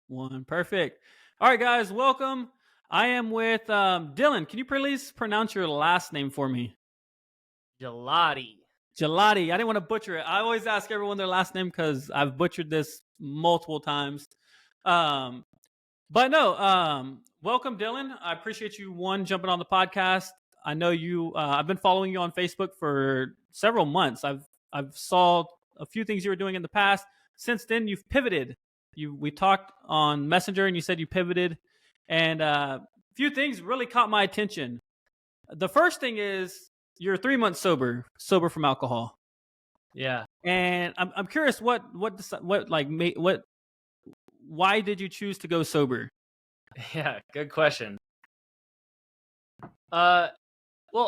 One. Perfect. All right, guys, welcome. I am with Dylan. Can you please pronounce your last name for me? Gigliotti. Gelati. I didn't want to butcher it. I always ask everyone their last name because I've butchered this multiple times. Um, but no, welcome, Dylan. I appreciate you jumping on the podcast. I know you. I've been following you on Facebook for several months. I've saw a few things you were doing in the past. Since then, you've pivoted. We talked on Messenger, and you said you pivoted, and a few things really caught my attention. The first thing is you're 3 months sober from alcohol. Yeah. And I'm curious what why did you choose to go sober? Yeah, good question. Well,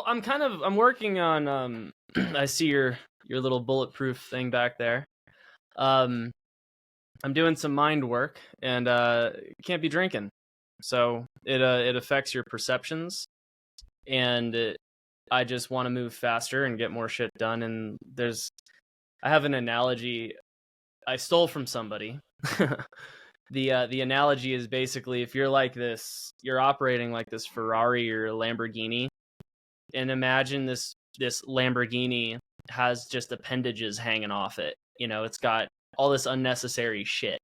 I'm working on I see your little bulletproof thing back there. I'm doing some mind work and can't be drinking. So it affects your perceptions, and I just want to move faster and get more shit done. And I have an analogy I stole from somebody. The analogy is basically, if you're like this, you're operating like this Ferrari or a Lamborghini, and imagine this Lamborghini has just appendages hanging off it. It's got all this unnecessary shit,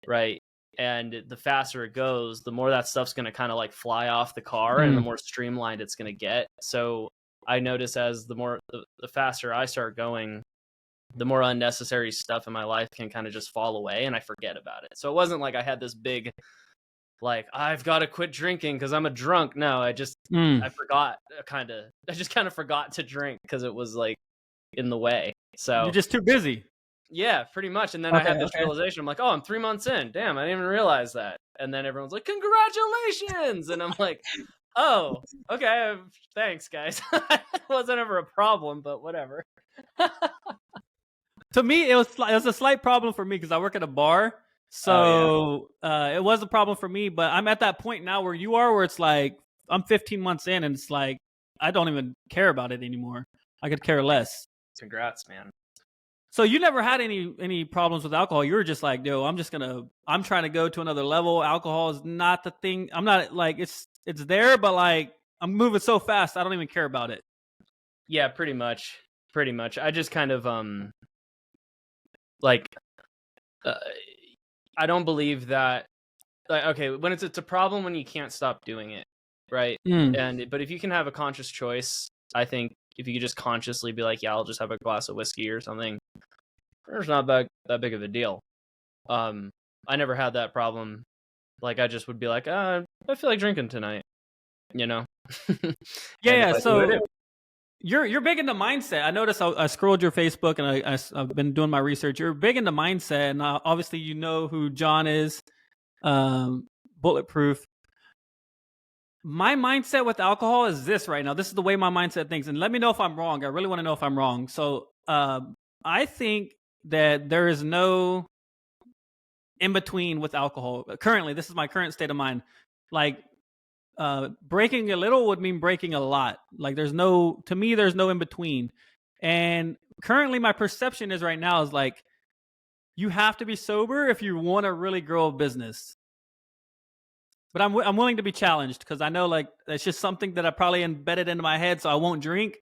right? And the faster it goes, the more that stuff's going to kind of like fly off the car, and the more streamlined it's going to get. So I notice as the faster I start going, the more unnecessary stuff in my life can kind of just fall away, and I forget about it. So it wasn't like I had this big, like, I've got to quit drinking because I'm a drunk. No, I just forgot I just kind of forgot to drink because it was like in the way. So You're just too busy. Yeah, pretty much. And then I had this realization. I'm like, oh, I'm 3 months in. Damn, I didn't even realize that. And then everyone's like, congratulations. And I'm like, oh, okay, thanks, guys. It wasn't ever a problem, but whatever. To me, it was a slight problem for me because I work at a bar. So it was a problem for me. But I'm at that point now where you are, where it's like I'm 15 months in, and it's like I don't even care about it anymore. I could care less. Congrats, man. So you never had any problems with alcohol? You were just like, yo, I'm trying to go to another level. Alcohol is not the thing. I'm not like, it's there, but like I'm moving so fast, I don't even care about it. Yeah, pretty much. I just kind of like I don't believe that. Like, okay, when it's a problem when you can't stop doing it, right? But if you can have a conscious choice, I think if you could just consciously be like, yeah, I'll just have a glass of whiskey or something, it's not that big of a deal. I never had that problem. Like, I just would be like, I feel like drinking tonight, Yeah. So you're big into mindset. I noticed I scrolled your Facebook, and I've been doing my research. You're big into mindset, and obviously you know who John is, Bulletproof. My mindset with alcohol is this right now. This is the way my mindset thinks, and let me know if I'm wrong. I really want to know if I'm wrong. So I think that there is no in between with alcohol. Currently, this is my current state of mind. Like breaking a little would mean breaking a lot. Like there's no in between. And currently my perception is right now is like you have to be sober if you want to really grow a business. But I'm willing to be challenged because I know like it's just something that I probably embedded into my head, so I won't drink.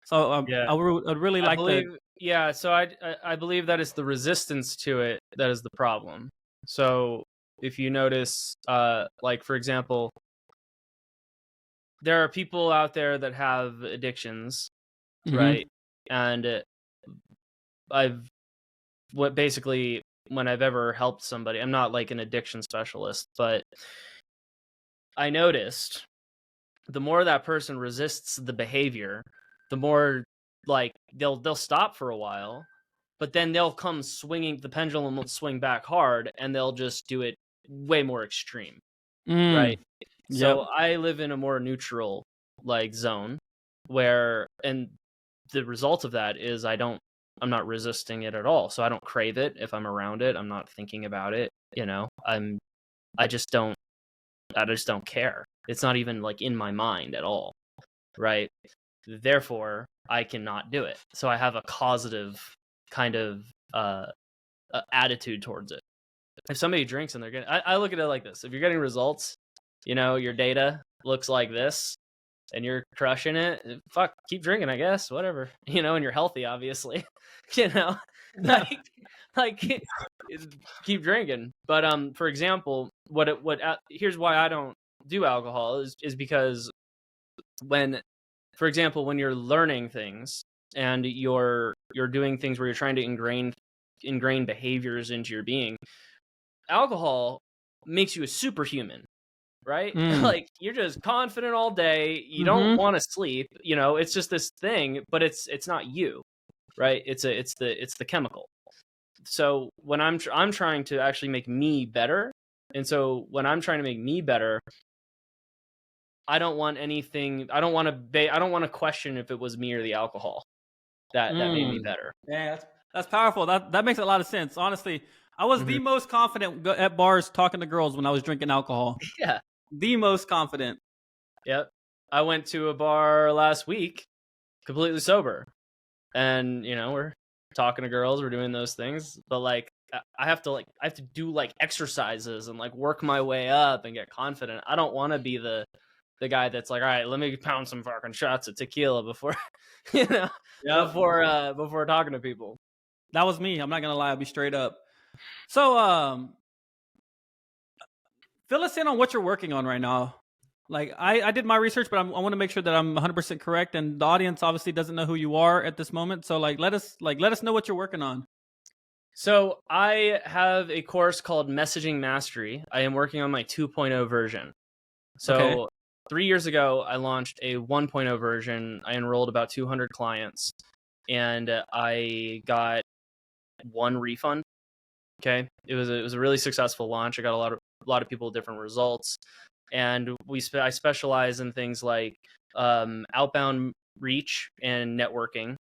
So I'd really like to. Yeah, so I believe that it's the resistance to it that is the problem. So if you notice, like for example, there are people out there that have addictions, right? And basically when I've ever helped somebody, I'm not like an addiction specialist, but I noticed the more that person resists the behavior, the more like they'll stop for a while, but then they'll come swinging. The pendulum will swing back hard, and they'll just do it way more extreme, right? Yep. So I live in a more neutral like zone where, and the result of that is I'm not resisting it at all. So I don't crave it. If I'm around it, I'm not thinking about it. I just don't care. It's not even like in my mind at all, right? Therefore, I cannot do it. So I have a causative kind of attitude towards it. if somebody drinks and they're getting, I look at it like this: if you're getting results, your data looks like this, and you're crushing it, fuck, keep drinking, I guess, whatever, and you're healthy, obviously, you know, like, like keep drinking. But for example, here's why I don't do alcohol is because for example, when you're learning things and you're doing things where you're trying to ingrain behaviors into your being, alcohol makes you a superhuman, right? Like, you're just confident all day. You don't want to sleep. It's just this thing, but it's not you, right? It's the chemical. So when I'm trying to actually make me better, and so when I'm trying to make me better, I don't want anything. I don't want to question if it was me or the alcohol that made me better. Yeah, that's powerful. That makes a lot of sense. Honestly, I was the most confident at bars talking to girls when I was drinking alcohol. Yeah, the most confident. Yep. I went to a bar last week, completely sober, and we're talking to girls, we're doing those things, but like I have to do like exercises and like work my way up and get confident. I don't want to be the guy that's like, all right, let me pound some fucking shots of tequila before before talking to people. That was me. I'm not gonna lie, I'll be straight up. So fill us in on what you're working on right now. Like, I did my research, but I want to make sure that I'm 100% correct, and the audience obviously doesn't know who you are at this moment. So like let us know what you're working on. So I have a course called Messaging Mastery. I am working on my 2.0 version. So 3 years ago, I launched a 1.0 version. I enrolled about 200 clients, and I got one refund. Okay, it was a really successful launch. I got a lot of people with different results, and I specialize in things like outbound reach and networking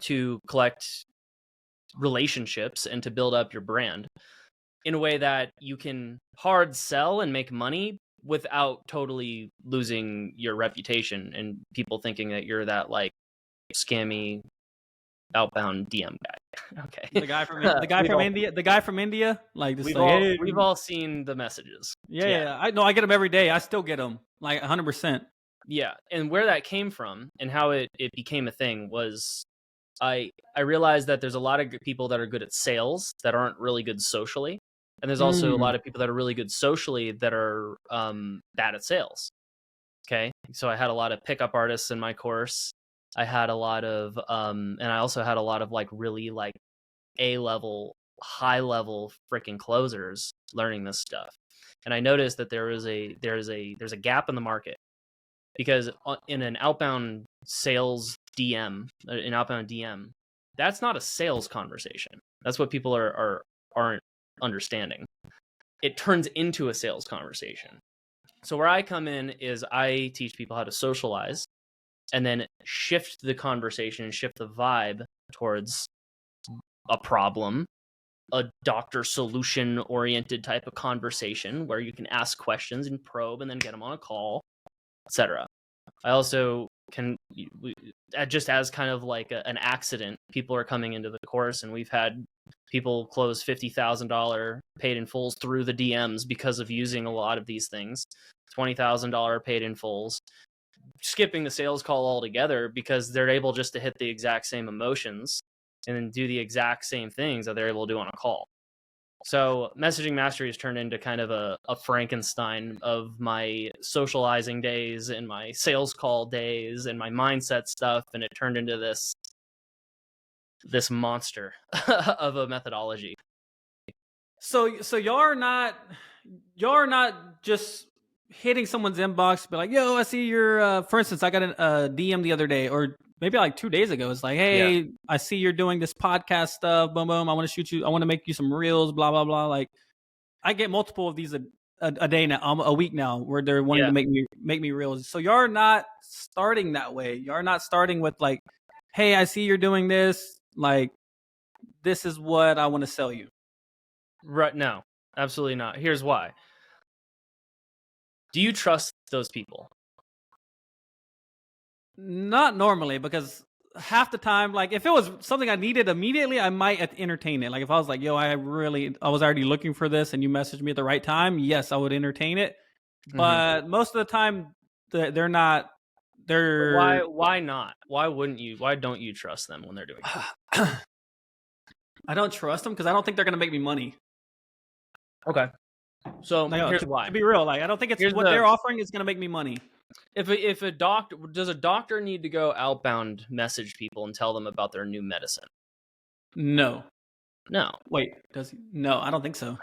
to collect relationships and to build up your brand in a way that you can hard sell and make money without totally losing your reputation and people thinking that you're that like scammy outbound DM guy. Okay. The guy from India. Like, we've all seen the messages. Yeah. I know. I get them every day. I still get them like 100%. Yeah. And where that came from and how it became a thing was I realized that there's a lot of people that are good at sales that aren't really good socially. And there's also a lot of people that are really good socially that are bad at sales. Okay. So I had a lot of pickup artists in my course. I had a lot of and I also had a lot of like really like A-level, high-level freaking closers learning this stuff. And I noticed that there's a gap in the market, because in an outbound sales DM, an outbound DM, that's not a sales conversation. That's what people aren't understanding. It turns into a sales conversation. So where I come in is I teach people how to socialize and then shift the conversation and shift the vibe towards a problem, a doctor solution oriented type of conversation where you can ask questions and probe and then get them on a call, etc. I also can, just as kind of like an accident, people are coming into the course, and we've had people close $50,000 paid in fulls through the DMs because of using a lot of these things, $20,000 paid in fulls, skipping the sales call altogether because they're able just to hit the exact same emotions and then do the exact same things that they're able to do on a call. So Messaging Mastery has turned into kind of a Frankenstein of my socializing days and my sales call days and my mindset stuff, and it turned into this monster of a methodology. So y'all are not just hitting someone's inbox, be like, yo, I see your for instance, I got a DM the other day, or maybe like 2 days ago. It's like, hey, I see you're doing this podcast stuff, boom boom, I want to shoot you, I want to make you some reels, blah blah blah. Like, I get multiple of these a day now, a week now, where they're wanting to make me reels. So you're not starting that way. You're not starting with like, hey, I see you're doing this, like, this is what I want to sell you. Right? No, absolutely not. Here's why. Do you trust those people? Not normally, because half the time, like if it was something I needed immediately, I might entertain it. Like if I was like, yo, I was already looking for this and you messaged me at the right time, yes, I would entertain it. But most of the time they're not. Why not? Why wouldn't you? Why don't you trust them when they're doing that? I don't trust them because I don't think they're gonna make me money. Okay. So Like, here's why. To be real, like I don't think it's they're offering is gonna make me money. If a doctor does a doctor need to go outbound message people and tell them about their new medicine? No. Wait, does he? No, I don't think so.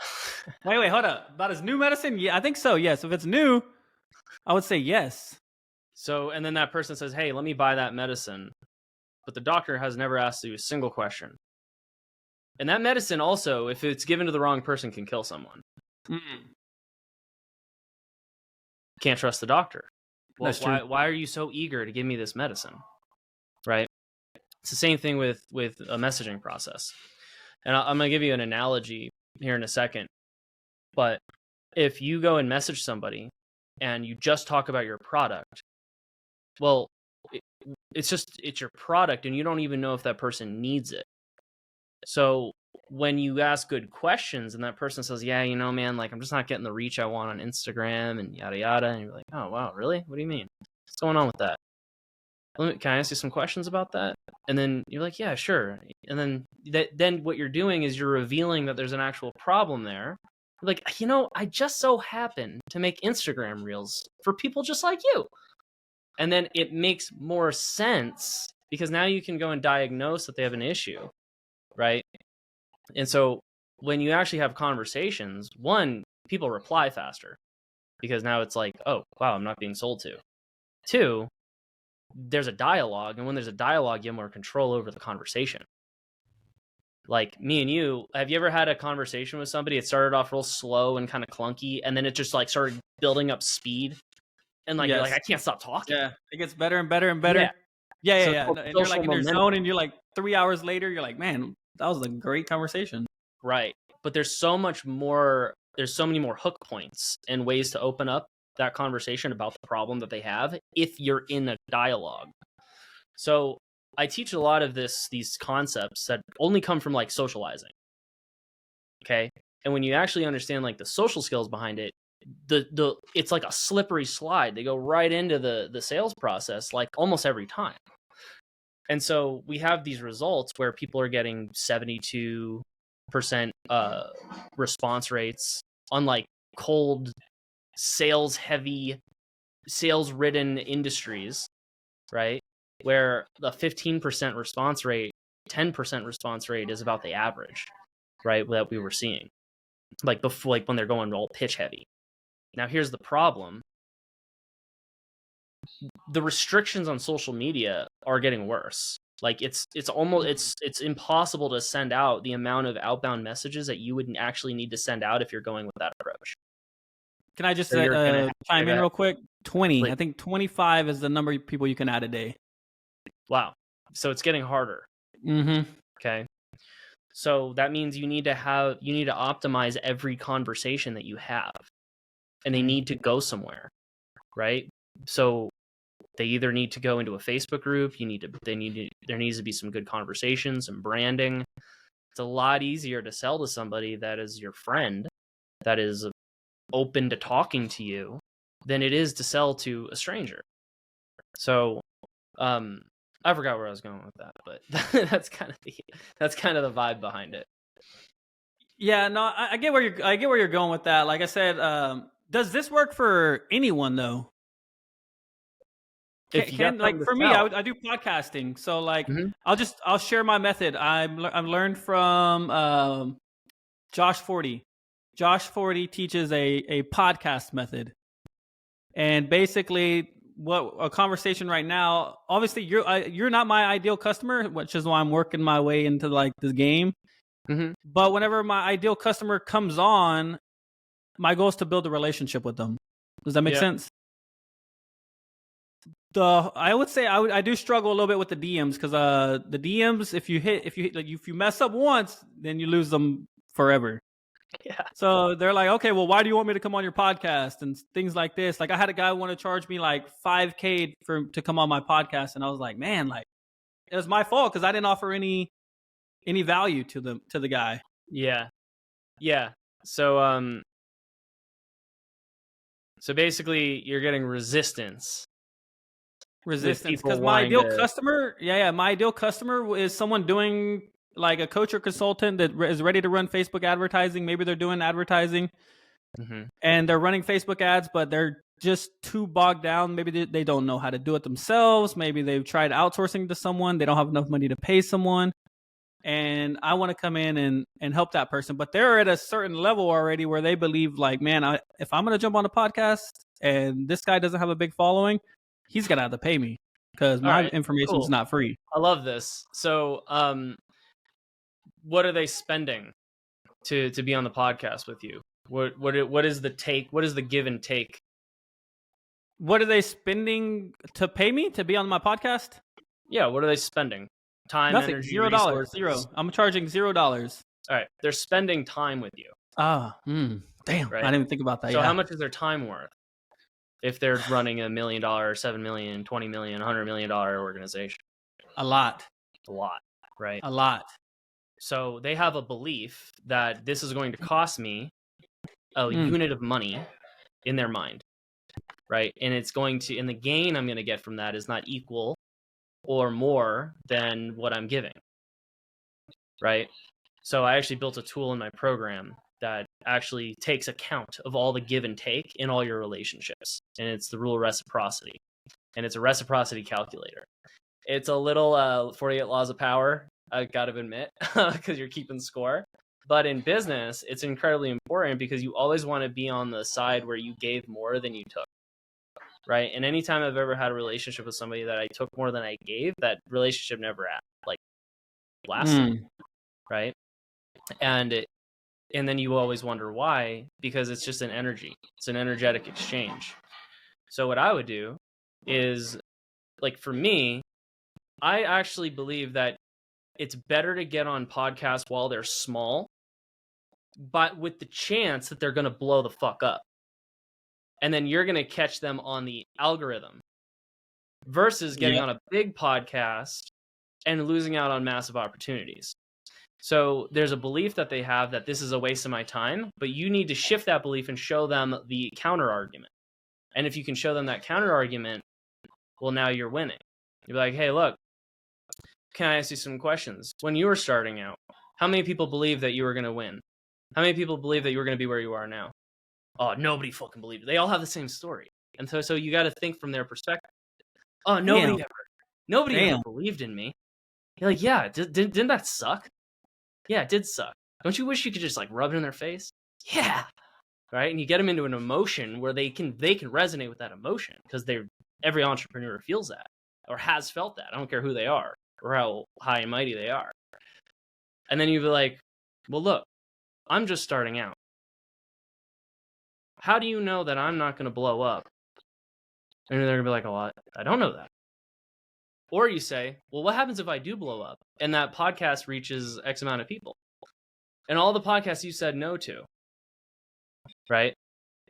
wait, hold up. About his new medicine? Yeah, I think so. Yes, if it's new, I would say yes. So, and then that person says, "Hey, let me buy that medicine," but the doctor has never asked you a single question. And that medicine also, if it's given to the wrong person, can kill someone. Can't trust the doctor. Well, That's true. Why are you so eager to give me this medicine? Right? It's the same thing with a messaging process. And I'm going to give you an analogy here in a second. But if you go and message somebody and you just talk about your product, well, it's your product and you don't even know if that person needs it. So when you ask good questions and that person says, yeah, you know, man, like I'm just not getting the reach I want on Instagram and yada, yada. And you're like, oh, wow, really? What do you mean? What's going on with that? Can I ask you some questions about that? And then you're like, yeah, sure. And then what you're doing is you're revealing that there's an actual problem there. You're like, you know, I just so happen to make Instagram reels for people just like you. And then it makes more sense because now you can go and diagnose that they have an issue, right? And so when you actually have conversations, one, people reply faster because now it's like, oh, wow, I'm not being sold to. Two, there's a dialogue, and when there's a dialogue, you have more control over the conversation. Like me and you, have you ever had a conversation with somebody? It started off real slow and kind of clunky, and then it just like started building up speed, and like, yes. You're like, I can't stop talking. Yeah, it gets better and better and better. Yeah. And you're like in your zone, and you're like 3 hours later, you're like, man, that was a great conversation. Right, but there's so much more. There's so many more hook points and ways to open up that conversation about the problem that they have if you're in a dialogue. So I teach a lot of these concepts that only come from like socializing. Okay. And when you actually understand like the social skills behind it, it's like a slippery slide. They go right into the sales process like almost every time. And so we have these results where people are getting 72% response rates on like cold sales ridden industries, right? Where the 15% response rate, 10% response rate is about the average, right? That we were seeing like before, like when they're going all pitch heavy. Now here's the problem. The restrictions on social media are getting worse. Like it's impossible to send out the amount of outbound messages that you would actually need to send out if you're going with that approach. Can I just chime in real quick? 20. Please. I think 25 is the number of people you can add a day. Wow. So it's getting harder. Mm-hmm. Okay. So that means you need to optimize every conversation that you have, and they need to go somewhere, right? So they either need to go into a Facebook group. There needs to be some good conversations and branding. It's a lot easier to sell to somebody that is your friend, that is open to talking to you, than it is to sell to a stranger. So, I forgot where I was going with that, but that's kind of the vibe behind it. Yeah, no, I get where you're going with that. Like I said, does this work for anyone though? For me, I do podcasting, so like I'll share my method. I've learned from Josh 40. Josh 40 teaches a podcast method, and basically what a conversation right now. Obviously, you're not my ideal customer, which is why I'm working my way into like this game. Mm-hmm. But whenever my ideal customer comes on, my goal is to build a relationship with them. Does that make sense? I would say I do struggle a little bit with the DMs because the DMs, if you mess up once, then you lose them forever. Yeah. So they're like, okay, well, why do you want me to come on your podcast and things like this? Like I had a guy want to charge me like $5,000 to come on my podcast, and I was like, man, like it was my fault because I didn't offer any value to the guy. Yeah. So so basically you're getting resistance Because my ideal customer, my ideal customer is someone doing like a coach or consultant that is ready to run Facebook advertising. Maybe they're doing advertising and they're running Facebook ads, but they're just too bogged down. Maybe they don't know how to do it themselves. Maybe they've tried outsourcing to someone. They don't have enough money to pay someone. And I want to come in and help that person. But they're at a certain level already where they believe like, man, if I'm going to jump on a podcast and this guy doesn't have a big following, he's going to have to pay me because my information is not free. I love this. So what are they spending to be on the podcast with you? What is the take? What is the give and take? What are they spending to pay me to be on my podcast? Yeah, what are they spending? Time, nothing. energy, $0. Zero. I'm charging $0. All right, they're spending time with you. Damn. Right? I didn't even think about that. So how much is their time worth? If they're running $1 million, $7 million, $20 million, $100 million organization, a lot, right? A lot. So they have a belief that this is going to cost me a unit of money in their mind, right? And it's going to, and the gain I'm going to get from that is not equal or more than what I'm giving, right? So I actually built a tool in my program that actually takes account of all the give and take in all your relationships. And it's the rule of reciprocity. And it's a reciprocity calculator. It's a little 48 laws of power, I gotta admit, because you're keeping score. But in business, it's incredibly important because you always want to be on the side where you gave more than you took, right? And anytime I've ever had a relationship with somebody that I took more than I gave, that relationship never lasted, right? And then you always wonder why, because it's just an energy. It's an energetic exchange. So what I would do is, like for me, I actually believe that it's better to get on podcasts while they're small, but with the chance that they're going to blow the fuck up. And then you're going to catch them on the algorithm versus getting on a big podcast and losing out on massive opportunities. So there's a belief that they have that this is a waste of my time, but you need to shift that belief and show them the counter argument. And if you can show them that counter argument, well, now you're winning. You're like, hey, look, can I ask you some questions? When you were starting out, how many people believed that you were going to win? How many people believe that you were going to be where you are now? Oh, nobody fucking believed it. They all have the same story. And so you got to think from their perspective. Oh, nobody ever believed in me. You're like, yeah, didn't that suck? Yeah, it did suck. Don't you wish you could just like rub it in their face? Yeah. Right? And you get them into an emotion where they can resonate with that emotion because every entrepreneur feels that or has felt that. I don't care who they are or how high and mighty they are. And then you'd be like, well, look, I'm just starting out. How do you know that I'm not going to blow up? And they're going to be like, oh, I don't know that. Or you say, well, what happens if I do blow up and that podcast reaches X amount of people? And all the podcasts you said no to, right?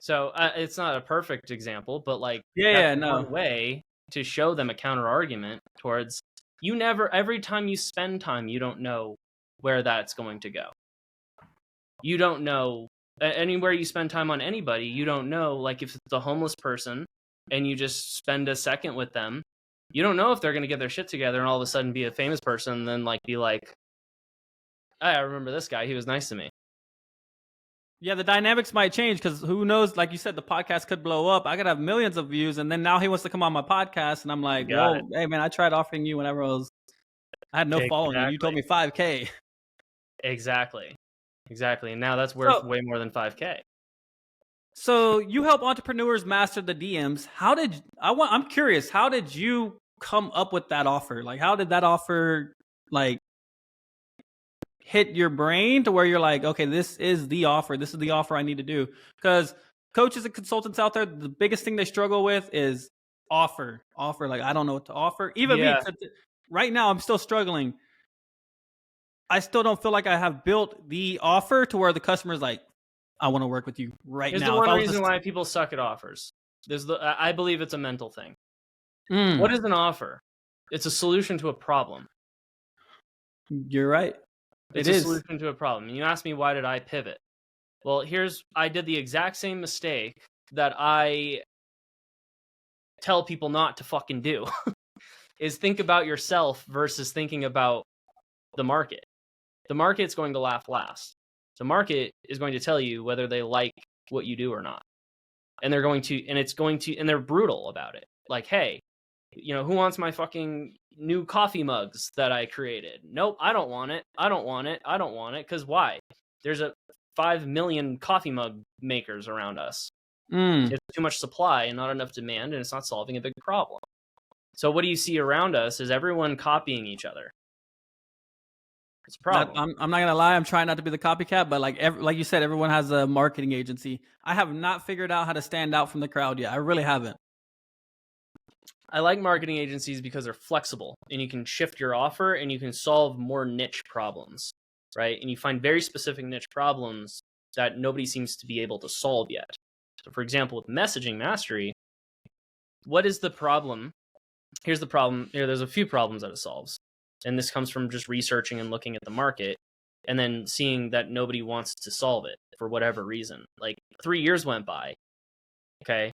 So it's not a perfect example, but like one way to show them a counter argument towards every time you spend time, you don't know where that's going to go. You don't know anywhere you spend time on anybody, you don't know, like if it's a homeless person and you just spend a second with them, you don't know if they're going to get their shit together and all of a sudden be a famous person and then like be like, hey, I remember this guy. He was nice to me. Yeah, the dynamics might change because who knows? Like you said, the podcast could blow up. I could have millions of views, and then now he wants to come on my podcast, and I'm like, whoa, hey man, I tried offering you whenever I had no following, and you told me 5K. Exactly. And now that's worth way more than 5K. So you help entrepreneurs master the DMs. I'm curious, how did you come up with that offer? Like, how did that offer like hit your brain to where you're like, okay, this is the offer. This is the offer I need to do. Because coaches and consultants out there, the biggest thing they struggle with is offer. Like, I don't know what to offer. Even me, right now, I'm still struggling. I still don't feel like I have built the offer to where the customer's like, I want to work with you right now. Here's the one reason why people suck at offers. I believe it's a mental thing. What is an offer? It's a solution to a problem. You're right. It's It a is. solution to a problem. And you ask me, why did I pivot? Well, I did the exact same mistake that I tell people not to fucking do, is think about yourself versus thinking about the market. The market's going to laugh last. The market is going to tell you whether they like what you do or not. And they're brutal about it. Like, hey, who wants my fucking new coffee mugs that I created? Nope, I don't want it. I don't want it. I don't want it. Because why? There's 5 million coffee mug makers around us. It's too much supply and not enough demand, and it's not solving a big problem. So what do you see around us is everyone copying each other. It's a problem. I'm not gonna lie. I'm trying not to be the copycat, but like you said, everyone has a marketing agency. I have not figured out how to stand out from the crowd yet. I really haven't. I like marketing agencies because they're flexible and you can shift your offer and you can solve more niche problems, right? And you find very specific niche problems that nobody seems to be able to solve yet. So for example, with messaging mastery, what is the problem? Here's the problem. There's a few problems that it solves. And this comes from just researching and looking at the market and then seeing that nobody wants to solve it for whatever reason. Like 3 years went by, okay?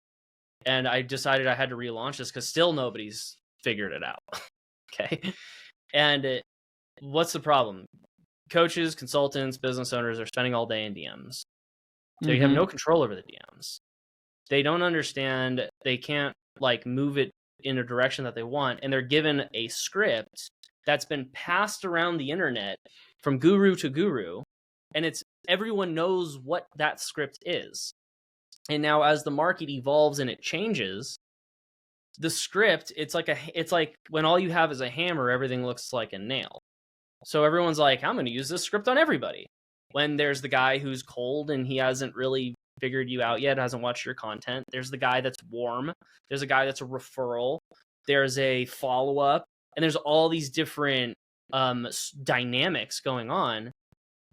And I decided I had to relaunch this because still nobody's figured it out, okay? And what's the problem? Coaches, consultants, business owners are spending all day in DMs. So you have no control over the DMs. They don't understand. They can't move it in a direction that they want. And they're given a script that's been passed around the internet from guru to guru. And everyone knows what that script is. And now as the market evolves and it changes, the script, it's like when all you have is a hammer, everything looks like a nail. So everyone's like, I'm going to use this script on everybody. When there's the guy who's cold and he hasn't really figured you out yet, hasn't watched your content. There's the guy that's warm. There's a guy that's a referral. There's a follow-up. And there's all these different dynamics going on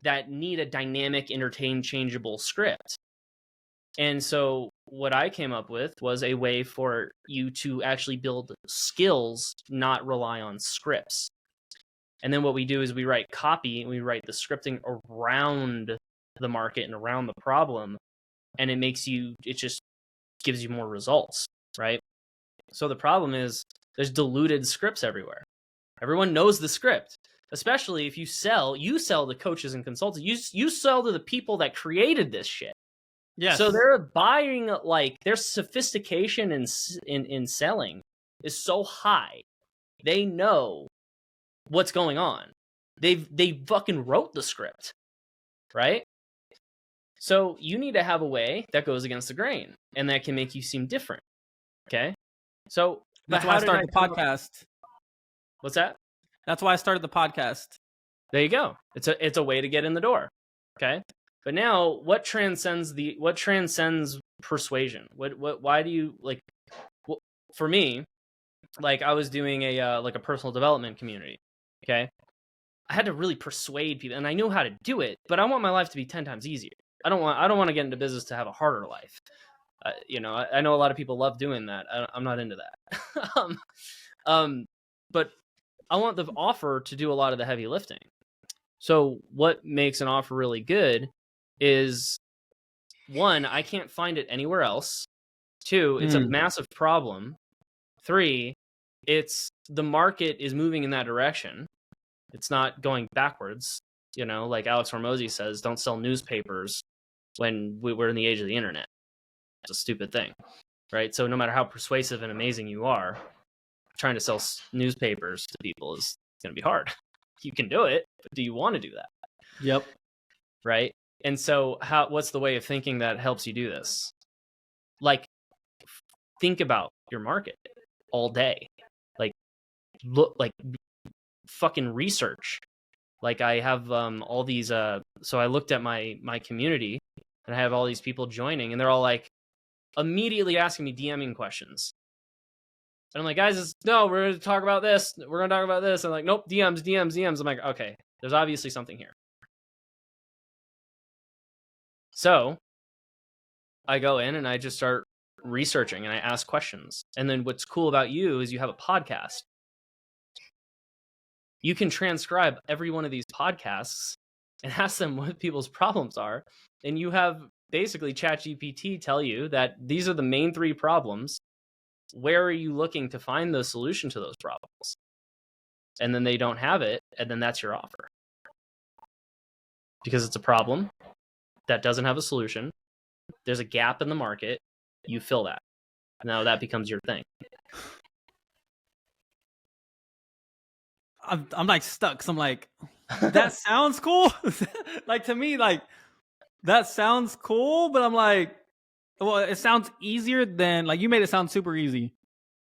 that need a dynamic, interchangeable script. And so what I came up with was a way for you to actually build skills, not rely on scripts. And then what we do is we write copy and we write the scripting around the market and around the problem. And it just gives you more results, right? So the problem is there's diluted scripts everywhere. Everyone knows the script, especially if you sell to coaches and consultants. You sell to the people that created this shit. Yes. So they're buying, their sophistication in selling is so high. They know what's going on. They fucking wrote the script, right? So you need to have a way that goes against the grain and that can make you seem different. Okay. So that's why I started the podcast. What's that? That's why I started the podcast. There you go. It's a way to get in the door. Okay. But now what transcends persuasion? Why do you for me, I was doing a personal development community. Okay. I had to really persuade people and I knew how to do it, but I want my life to be 10 times easier. I don't want to get into business to have a harder life. I know a lot of people love doing that. I'm not into that. But I want the offer to do a lot of the heavy lifting. So what makes an offer really good is, 1, I can't find it anywhere else. 2, it's a massive problem. 3, it's the market is moving in that direction. It's not going backwards. Like Alex Hormozy says, don't sell newspapers when we're in the age of the internet. It's a stupid thing, right? So no matter how persuasive and amazing you are, trying to sell newspapers to people is going to be hard. You can do it, but do you want to do that? Yep. Right? And so what's the way of thinking that helps you do this? Think about your market all day. Fucking research. I have all these so I looked at my community and I have all these people joining and they're all immediately asking me DMing questions. And I'm like, guys, no, we're going to talk about this. We're going to talk about this. And nope, DMs. I'm like, okay, there's obviously something here. So I go in and I just start researching and I ask questions. And then what's cool about you is you have a podcast. You can transcribe every one of these podcasts and ask them what people's problems are, and you have basically ChatGPT tell you that these are the main 3 problems. Where are you looking to find the solution to those problems? And then they don't have it, and then that's your offer. Because it's a problem that doesn't have a solution. There's a gap in the market. You fill that. Now that becomes your thing. I'm like stuck. So I'm like, that sounds cool. Like to me, like that sounds cool, but I'm like, well, it sounds easier than like you made it sound super easy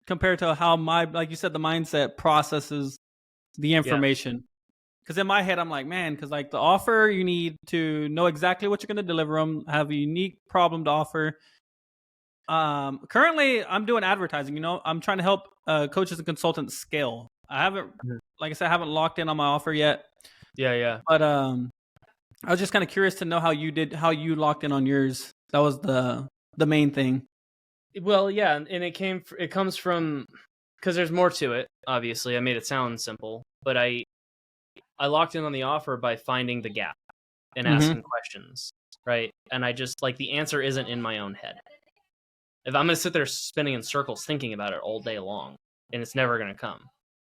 compared to how like you said, the mindset processes the information. Because in my head, I'm like, man, because like the offer, you need to know exactly what you're going to deliver them, have a unique problem to offer. Currently, I'm doing advertising. You know, I'm trying to help coaches and consultants scale. I haven't, like I said, I haven't locked in on my offer yet. Yeah. But I was just kind of curious to know how you locked in on yours. That was the main thing. Well, yeah, and it comes from, because there's more to it. Obviously, I made it sound simple, but I locked in on the offer by finding the gap and asking questions, right? And I just like the answer isn't in my own head. If I'm going to sit there spinning in circles thinking about it all day long, and it's never going to come.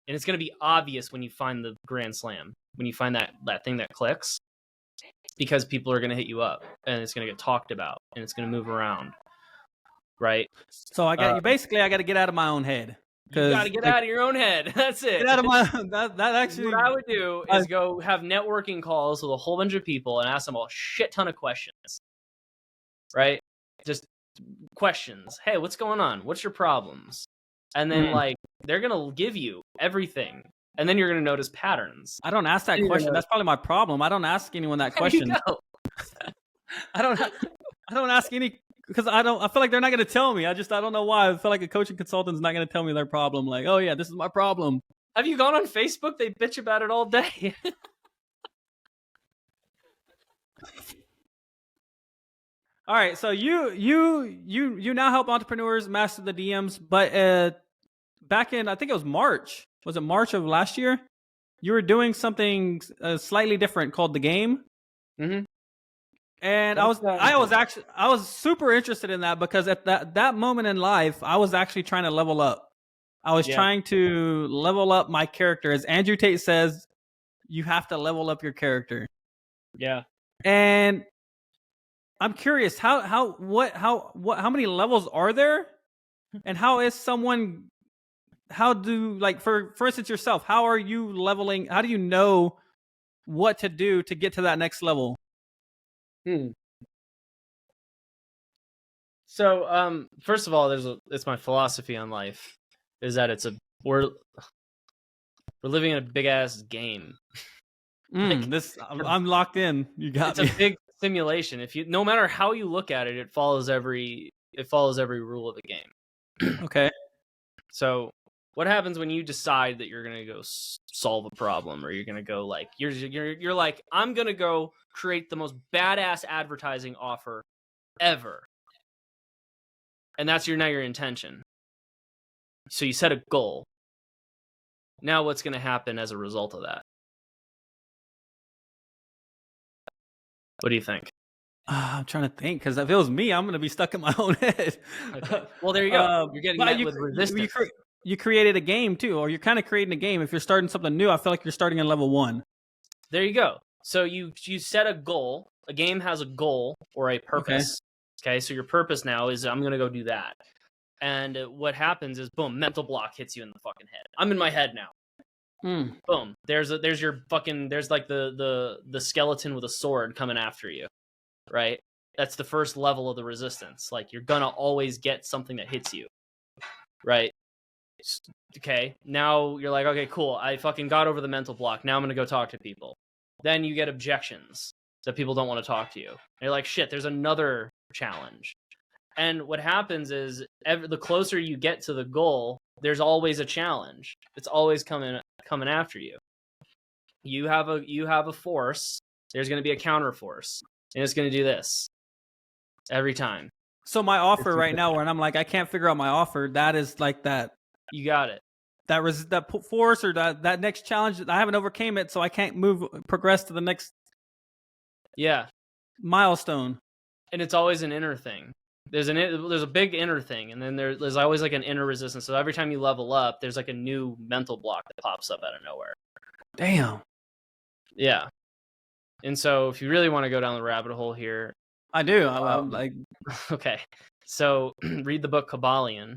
And it's going to be obvious when you find the grand slam, when you find that thing that clicks, because people are going to hit you up, and it's going to get talked about, and it's going to move around, right? So I got I got to get out of my own head. You got to get out of your own head. That's it. Get out of my that actually. What I would do is go have networking calls with a whole bunch of people and ask them a shit ton of questions, right? Just questions. Hey, what's going on? What's your problems? And then like they're gonna give you everything, and then you're gonna notice patterns. I don't ask that question. That's probably my problem. I don't ask anyone that question. I don't ask any, because I feel like they're not gonna tell me. I don't know why. I feel like a coaching consultant's not gonna tell me their problem. Like, oh yeah, this is my problem. Have you gone on Facebook? They bitch about it all day. All right, so you now help entrepreneurs master the DMs, but back in, I think it was March. Was it March of last year? You were doing something slightly different called the game. Mm-hmm. And I was super interested in that, because at that moment in life, I was actually trying to level up. I was trying to level up my character. As Andrew Tate says, you have to level up your character. Yeah. And I'm curious, how many levels are there? And how is someone, how do, like, for instance, yourself, how are you leveling? How do you know what to do to get to that next level? So, first of all, it's my philosophy on life, is that we're living in a big ass game. I'm locked in. You got me. It's a big simulation. No matter how you look at it, it follows every rule of the game. Okay. So what happens when you decide that you're gonna go solve a problem, or you're gonna go like you're like, I'm gonna go create the most badass advertising offer ever, and that's your intention. So you set a goal. Now what's gonna happen as a result of that? What do you think? I'm trying to think, because if it was me, I'm going to be stuck in my own head. Okay. Well, there you go. You're getting met with resistance. You created a game too, or you're kind of creating a game. If you're starting something new, I feel like you're starting in level 1. There you go. So you set a goal. A game has a goal or a purpose. Okay. So your purpose now is, I'm going to go do that. And what happens is, boom, mental block hits you in the fucking head. I'm in my head now. Boom. There's your fucking, there's like the skeleton with a sword coming after you, right? That's the first level of the resistance. Like, you're gonna always get something that hits you, right? Okay, now you're like, okay, cool, I fucking got over the mental block. Now I'm gonna go talk to people. Then you get objections that people don't want to talk to you. And you're like, shit, there's another challenge. And what happens is, the closer you get to the goal, there's always a challenge. It's always coming after you. You have a force. There's going to be a counter force, and it's going to do this every time. So my offer right now, when I'm like, I can't figure out my offer, that is like that. You got it. force or that next challenge. I haven't overcame it, so I can't progress to the next milestone. And it's always an inner thing. There's a big inner thing, and then there's always like an inner resistance. So every time you level up, there's like a new mental block that pops up out of nowhere. Damn. Yeah. And so if you really want to go down the rabbit hole here, I do. I'm like, okay. So read the book Kabbalion.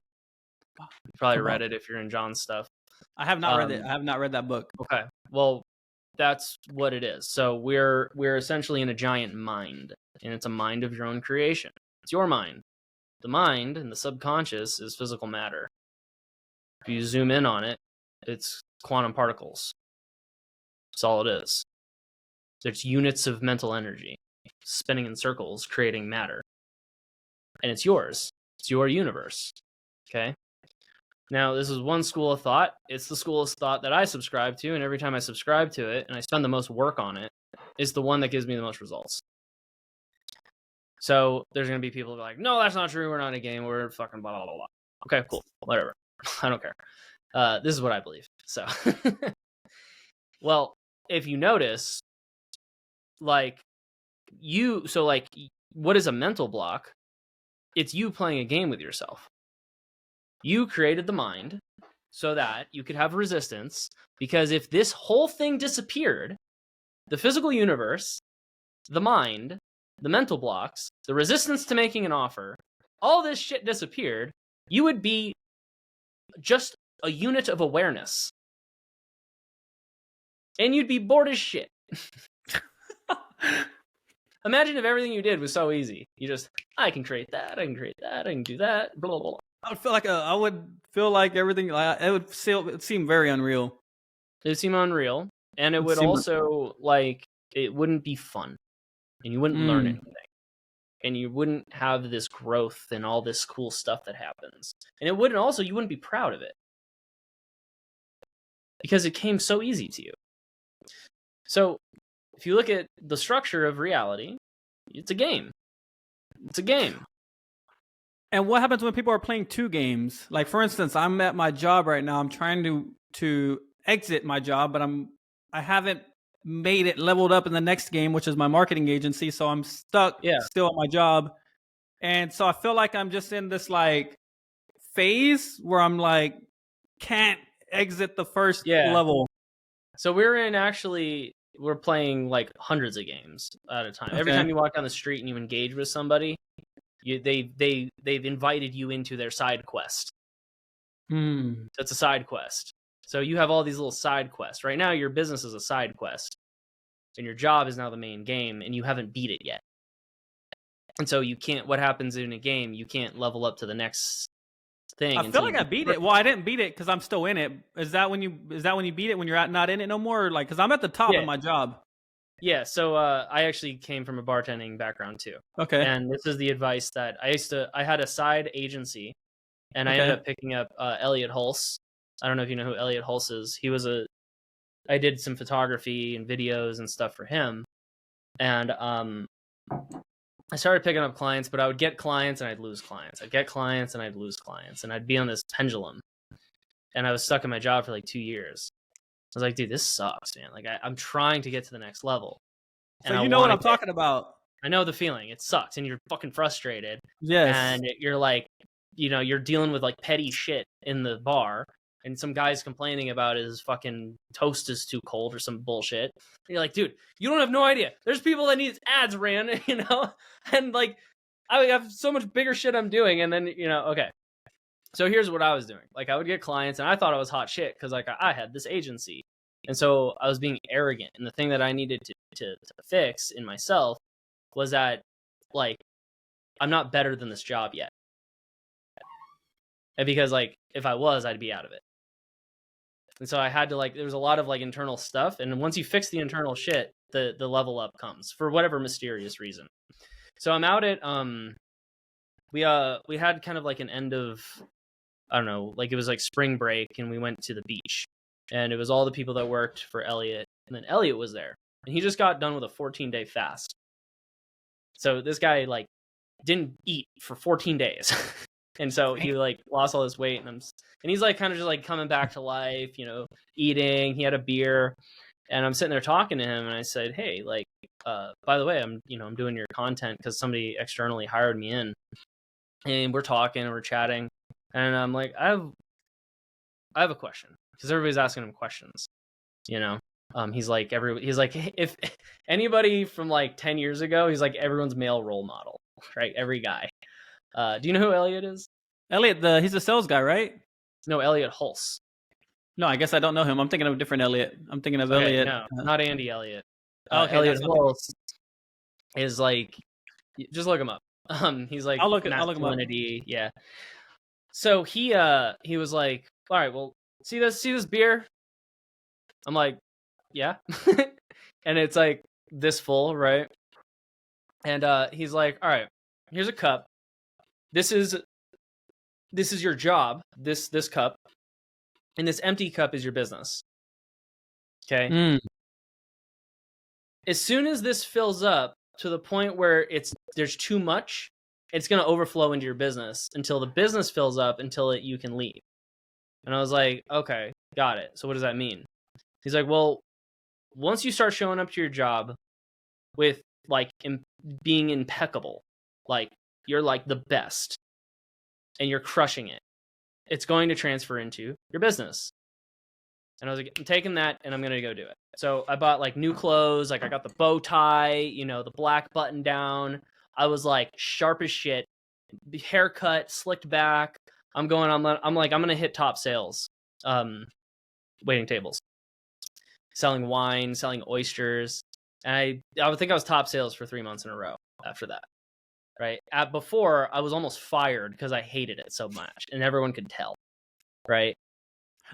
You probably read it if you're in John's stuff. I have not read it. I have not read that book. Okay. Well, that's what it is. So we're essentially in a giant mind, and it's a mind of your own creation. It's your mind. The mind and the subconscious is physical matter. If you zoom in on it, it's quantum particles. That's all it is. It's units of mental energy spinning in circles, creating matter. And it's yours. It's your universe. Okay? Now, this is one school of thought. It's the school of thought that I subscribe to, and every time I subscribe to it and I spend the most work on it, it's the one that gives me the most results. So there's going to be people who are like, no, that's not true. We're not in a game. We're fucking blah, blah, blah, blah. Okay, cool. Whatever. I don't care. This is what I believe. So, well, if you notice, what is a mental block? It's you playing a game with yourself. You created the mind so that you could have resistance, because if this whole thing disappeared, the physical universe, the mind, the mental blocks, the resistance to making an offer, all this shit disappeared, you would be just a unit of awareness. And you'd be bored as shit. Imagine if everything you did was so easy. You just, I can create that, I can create that, I can do that, blah, blah, blah. I would feel like everything, it would seem very unreal. It would seem unreal. And it would also, it wouldn't be fun. And you wouldn't learn anything. And you wouldn't have this growth and all this cool stuff that happens. And you wouldn't be proud of it. Because it came so easy to you. So, if you look at the structure of reality, it's a game. It's a game. And what happens when people are playing two games? Like, for instance, I'm at my job right now. I'm trying to exit my job, but I haven't made it leveled up in the next game, which is my marketing agency. So I'm stuck still at my job. And so I feel like I'm just in this like phase where I'm like, can't exit the first level. So we're playing like hundreds of games at a time. Okay. Every time you walk down the street and you engage with somebody, they've invited you into their side quest. So it's a side quest. So you have all these little side quests. Right now, your business is a side quest, and your job is now the main game, and you haven't beat it yet. And so you can't. What happens in a game? You can't level up to the next thing. I feel like I beat it. Well, I didn't beat it because I'm still in it. Is that when you beat it when you're not in it no more? Or like, because I'm at the top of my job. Yeah. So I actually came from a bartending background too. Okay. And this is the advice that I had a side agency, and I ended up picking up Elliot Hulse. I don't know if you know who Elliot Hulse is. I did some photography and videos and stuff for him. And I started picking up clients, but I would get clients and I'd lose clients. I'd get clients and I'd lose clients. And I'd be on this pendulum. And I was stuck in my job for like 2 years. I was like, dude, this sucks, man. Like, I'm trying to get to the next level. So you know what I'm talking about. I know the feeling. It sucks. And you're fucking frustrated. Yes. And you're like, you're dealing with like petty shit in the bar. And some guy's complaining about his fucking toast is too cold or some bullshit. And you're like, dude, you don't have no idea. There's people that need ads ran, And like, I have so much bigger shit I'm doing. And then, okay. So here's what I was doing. Like, I would get clients and I thought I was hot shit because like I had this agency. And so I was being arrogant. And the thing that I needed to fix in myself was that, like, I'm not better than this job yet. And because, like, if I was, I'd be out of it. And so I had to, like, there was a lot of like internal stuff. And once you fix the internal shit, the level up comes for whatever mysterious reason. So I'm out at, we had kind of like an end of, I don't know, like it was like spring break and we went to the beach and it was all the people that worked for Elliot. And then Elliot was there and he just got done with a 14-day fast. So this guy like didn't eat for 14 days. And so he like lost all this weight, and he's like kind of just like coming back to life, eating. He had a beer, and I'm sitting there talking to him, and I said, "Hey, like, by the way, I'm doing your content because somebody externally hired me in." And we're talking and we're chatting, and I'm like, I have a question, because everybody's asking him questions. He's like if anybody from like 10 years ago, he's like everyone's male role model, right? Every guy. Do you know who Elliot is? Elliot, he's a sales guy, right? No, Elliot Hulse. No, I guess I don't know him. I'm thinking of a different Elliot. I'm thinking of Okay, Elliot. no, not Andy Elliott. Okay, Elliot Hulse is like, just look him up. He's like, I'll look him up. masculinity. Yeah. So he was like, all right, well, see this beer? I'm like, yeah. And it's like this full, right? And he's like, all right, here's a cup. This is your job, this cup. And this empty cup is your business. Okay? As soon as this fills up to the point where there's too much, it's going to overflow into your business until the business fills up, until you can leave. And I was like, okay, got it. So what does that mean? He's like, well, once you start showing up to your job with like being impeccable, like you're like the best and you're crushing it, it's going to transfer into your business. And I was like, I'm taking that and I'm going to go do it. So I bought like new clothes. Like I got the bow tie, the black button down. I was like sharp as shit, haircut, slicked back. I'm going to hit top sales, waiting tables, selling wine, selling oysters. And I would think I was top sales for 3 months in a row after that. Right. Before, I was almost fired because I hated it so much, and everyone could tell. Right.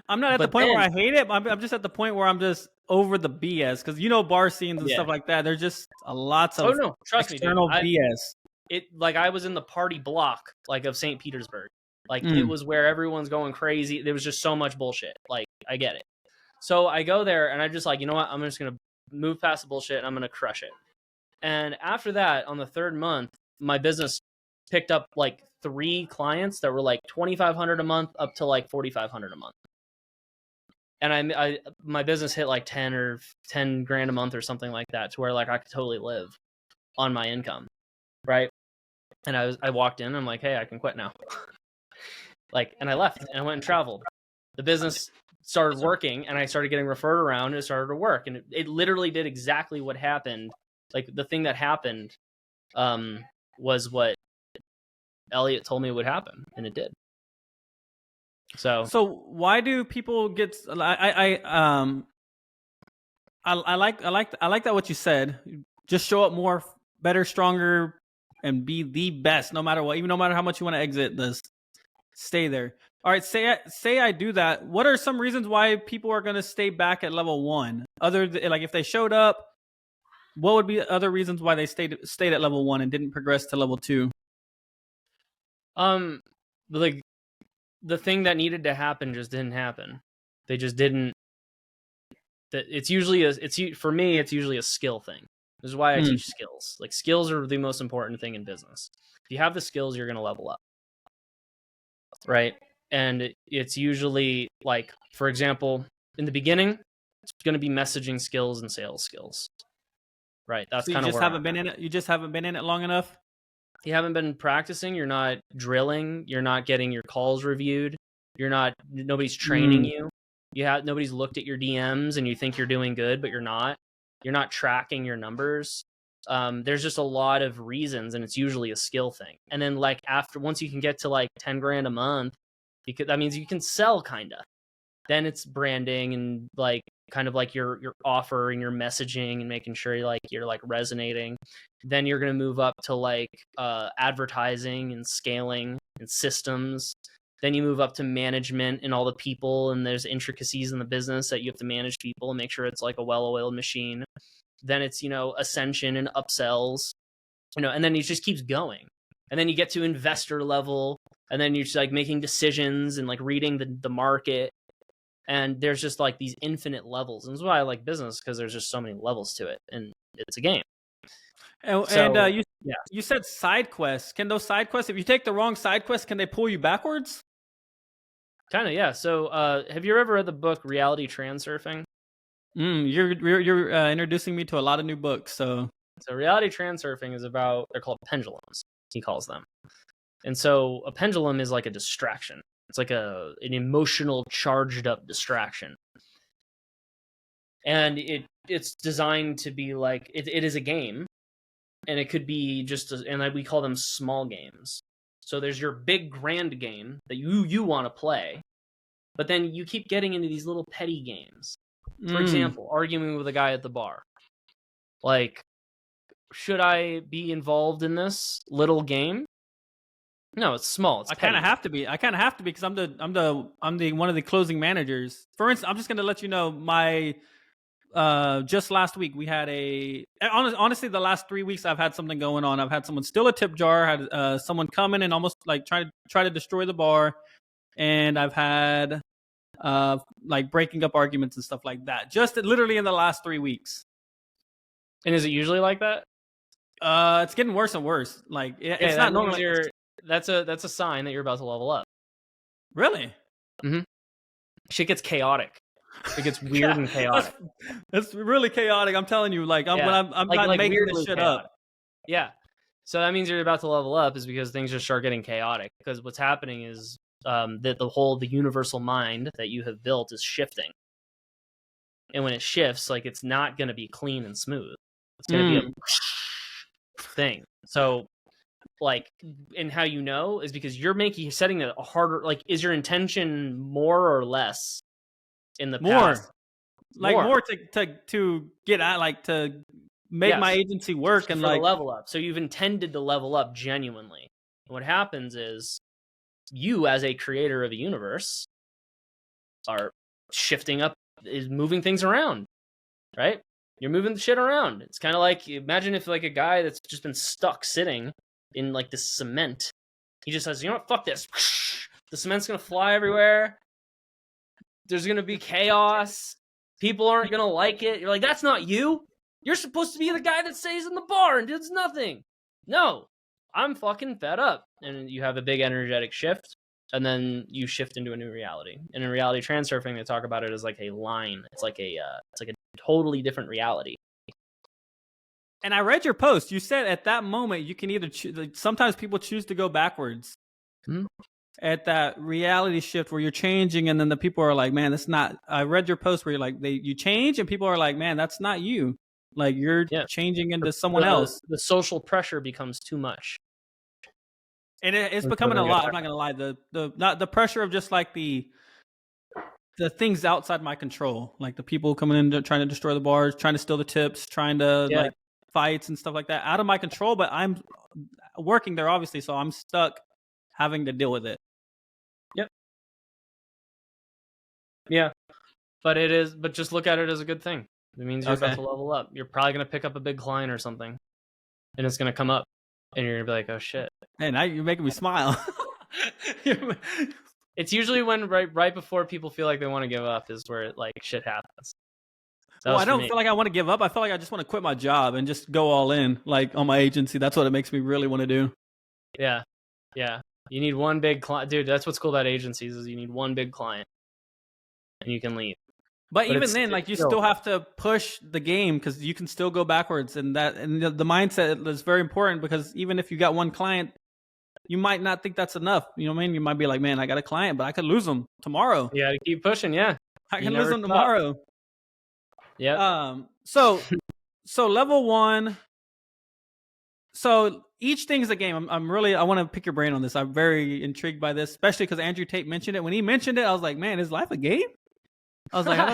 I'm not at the point where I hate it. I'm just at the point where I'm just over the BS, because bar scenes and stuff like that. There's just lots of external BS. I was in the party block of St. Petersburg. It was where everyone's going crazy. There was just so much bullshit. I get it. So I go there and I'm just like, you know what? I'm just gonna move past the bullshit and I'm gonna crush it. And after that, on the third month, my business picked up 3 clients that were $2,500 a month up to $4,500 a month. And my business hit 10 grand a month or something like that, to where I could totally live on my income, right? And I walked in and I'm like, hey, I can quit now. And I left and I went and traveled. The business started working and I started getting referred around and it started to work. And it literally did exactly what happened. The thing that happened was what Elliot told me would happen, and it did. So why do people get? I like that what you said. Just show up more, better, stronger, and be the best, no matter what. Even no matter how much you want to exit this, stay there. All right, say I do that. What are some reasons why people are going to stay back at level 1? Other than, if they showed up, what would be other reasons why they stayed at level 1 and didn't progress to level 2? The thing that needed to happen just didn't happen. They just didn't. It's usually for me, it's usually a skill thing. This is why I teach skills. Skills are the most important thing in business. If you have the skills, you're going to level up, right? And it's usually for example, in the beginning, it's going to be messaging skills and sales skills, right? That's kind of you just haven't been in it. You just haven't been in it long enough. You haven't been practicing. You're not drilling. You're not getting your calls reviewed. Nobody's training you. Nobody's looked at your DMs and you think you're doing good, but you're not. You're not tracking your numbers. There's just a lot of reasons, and it's usually a skill thing. And then once you can get to 10 grand a month, because that means you can sell kinda. Then it's branding and your offer and your messaging and making sure you're resonating. Then you're going to move up to advertising and scaling and systems. Then you move up to management and all the people, and there's intricacies in the business that you have to manage people and make sure it's a well-oiled machine. Then it's, ascension and upsells, and then it just keeps going. And then you get to investor level, and then you're just making decisions and reading the market. And there's just these infinite levels. And that's why I like business, because there's just so many levels to it. And it's a game. And So you yeah, you said side quests. Can those side quests, if you take the wrong side quest, can they pull you backwards? kind of, yeah. So have you ever read the book Reality Transurfing? You're introducing me to a lot of new books. So Reality Transurfing is about, they're called pendulums, he calls them. And so a pendulum is like a distraction. It's like an emotional, charged up distraction. And it's designed to be like, it is a game. And it could be just, and we call them small games. So there's your big grand game that you want to play. But then you keep getting into these little petty games. For example, arguing with a guy at the bar. Like, should I be involved in this little game? No, it's small. It's I kind of have to be. Because I'm the one of the closing managers. For instance, I'm just gonna let you know my just last week we had honestly the last 3 weeks I've had something going on. I've had someone steal a tip jar, had someone come in and almost like try to destroy the bar, and I've had like breaking up arguments and stuff like that. Just literally in the last 3 weeks. And is it usually like that? It's getting worse and worse. Like it's not normally. That's a sign that you're about to level up. Really? Mm-hmm. Shit gets chaotic. It gets weird and chaotic. It's really chaotic. I'm telling you. Like I'm not making this shit chaotic. up. Yeah. So that means you're about to level up is because things just start getting chaotic. Because what's happening is that the universal mind that you have built is shifting. And when it shifts, like it's not going to be clean and smooth. It's going to be a thing. So like, and how you know is because you're setting it harder. Like, is your intention more or less in the past? More to get out, like to make my agency work and like level up. So you've intended to level up genuinely. And what happens is you, as a creator of a universe, are shifting up, is moving things around, right? You're moving the shit around. It's kind of like, imagine if like a guy that's just been stuck sitting in like this cement, he just says, you know what, fuck this. The cement's gonna fly everywhere. There's gonna be chaos. People aren't gonna like it. You're like, that's not you. You're supposed to be the guy that stays in the bar and does nothing. No, I'm fucking fed up. And you have a big energetic shift, and then you shift into a new reality. And in reality transurfing, they talk about it as like a line. It's like a totally different reality. And I read your post. You said at that moment you can either sometimes people choose to go backwards at that reality shift where you're changing, and then the people are like, "Man, that's not." I read your post where you're like, you change, and people are like, "Man, that's not you." Like you're changing into someone else. The social pressure becomes too much, and it's becoming a lot. I'm not gonna lie. The pressure of just like the things outside my control, like the people coming in trying to destroy the bars, trying to steal the tips, trying to like fights and stuff like that, out of my control. But I'm working there obviously, so I'm stuck having to deal with it. Yeah, but just look at it as a good thing. It means you're about to level up. You're probably gonna pick up a big client or something, and it's gonna come up, and you're gonna be like, oh shit. Hey, now you're making me smile. It's usually when right before people feel like they want to give up is where like shit happens. Well, I don't feel like I want to give up. I feel like I just want to quit my job and just go all in, like on my agency. That's what it makes me really want to do. Yeah. You need one big client, dude. That's what's cool about agencies is you need one big client, and you can leave. But even then, like you still have to push the game because you can still go backwards, and the mindset is very important because even if you got one client, you might not think that's enough. You know what I mean? You might be like, man, I got a client, but I could lose them tomorrow. You got to keep pushing. Yeah, I can lose them tomorrow. Yeah. So level 1. So each thing's a game. I want to pick your brain on this. I'm very intrigued by this, especially because Andrew Tate mentioned it. When he mentioned it, I was like, man, is life a game? I was like, have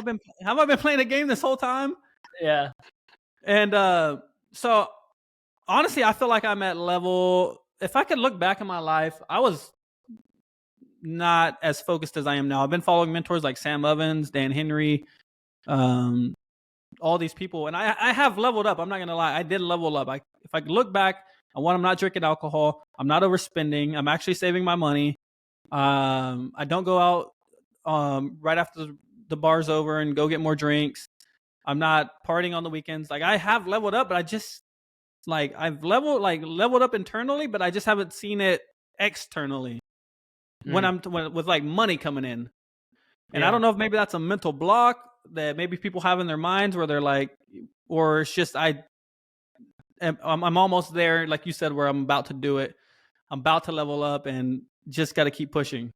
I been playing a game this whole time? Yeah. And so honestly, I feel like I'm at level. If I could look back in my life, I was not as focused as I am now. I've been following mentors like Sam Ovens, Dan Henry, all these people, and I have leveled up. I'm not gonna lie, I did level up. If I look back, I'm not drinking alcohol. I'm not overspending. I'm actually saving my money. I don't go out right after the bar's over and go get more drinks. I'm not partying on the weekends. Like I have leveled up, but Like I've leveled up internally, but I just haven't seen it externally with like money coming in. And I don't know if maybe that's a mental block that maybe people have in their minds where they're like, or it's just I'm almost there, like you said, where I'm about to do it. I'm about to level up and just got to keep pushing.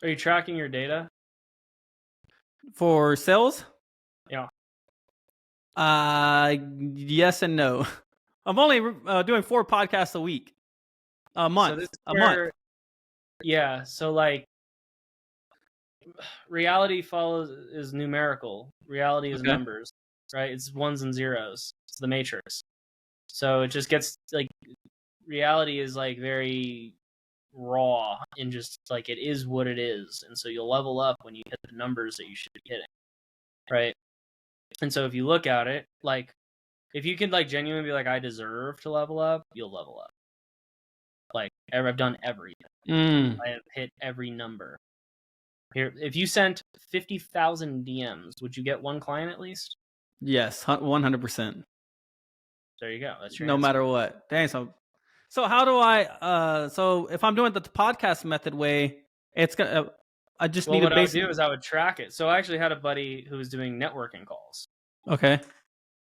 Are you tracking your data for sales? Yeah. Yes and no. I'm only doing 4 podcasts a week, a month, month. Yeah. So like, reality is numerical. Reality is numbers, right? It's ones and zeros. It's the matrix. So it just gets like, reality is like very raw and just like it is what it is. And so you'll level up when you hit the numbers that you should be hitting, right? And so if you look at it, like if you can like genuinely be like, I deserve to level up, you'll level up. Like I've done everything. I have hit every number. Here, if you sent 50,000 DMs, would you get 1 client at least? Yes, 100%. There you go. That's your no answer. Matter what. Dang. So how do I? So if I'm doing the podcast method way, it's gonna. I just need to I would do is I would track it. So I actually had a buddy who was doing networking calls. Okay.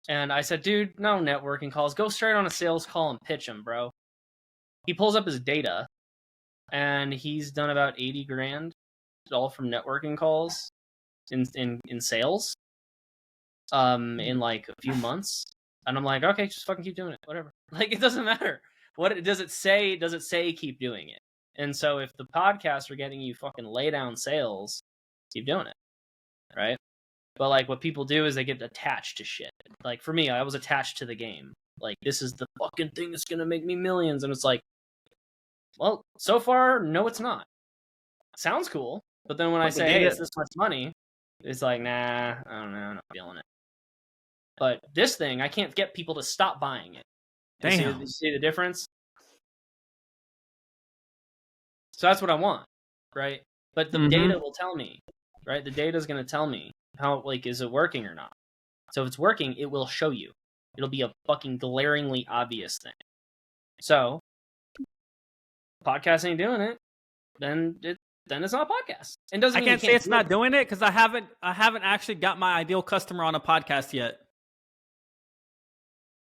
And I said, dude, no networking calls. Go straight on a sales call and pitch him, bro. He pulls up his data, and he's done about 80 grand, all from networking calls in sales, in like a few months. And I'm like, okay, just fucking keep doing it, whatever. Like it doesn't matter. What does it say? Does it say keep doing it? And so if the podcasts are getting you fucking lay down sales, keep doing it, right? But like what people do is they get attached to shit. Like for me, I was attached to the game. Like this is the fucking thing that's gonna make me millions, and it's like, well, so far, no, it's not. Sounds cool, but then when I say, hey, it's this much money, it's like, nah, I don't know, I'm not feeling it. But this thing, I can't get people to stop buying it. Damn. You see the difference? So that's what I want, right? But the data will tell me, right? The data is going to tell me how, like, is it working or not? So if it's working, it will show you. It'll be a fucking glaringly obvious thing. So, podcast ain't doing it, then it's not a podcast. And doesn't I can't say it's not doing it because I haven't actually got my ideal customer on a podcast yet.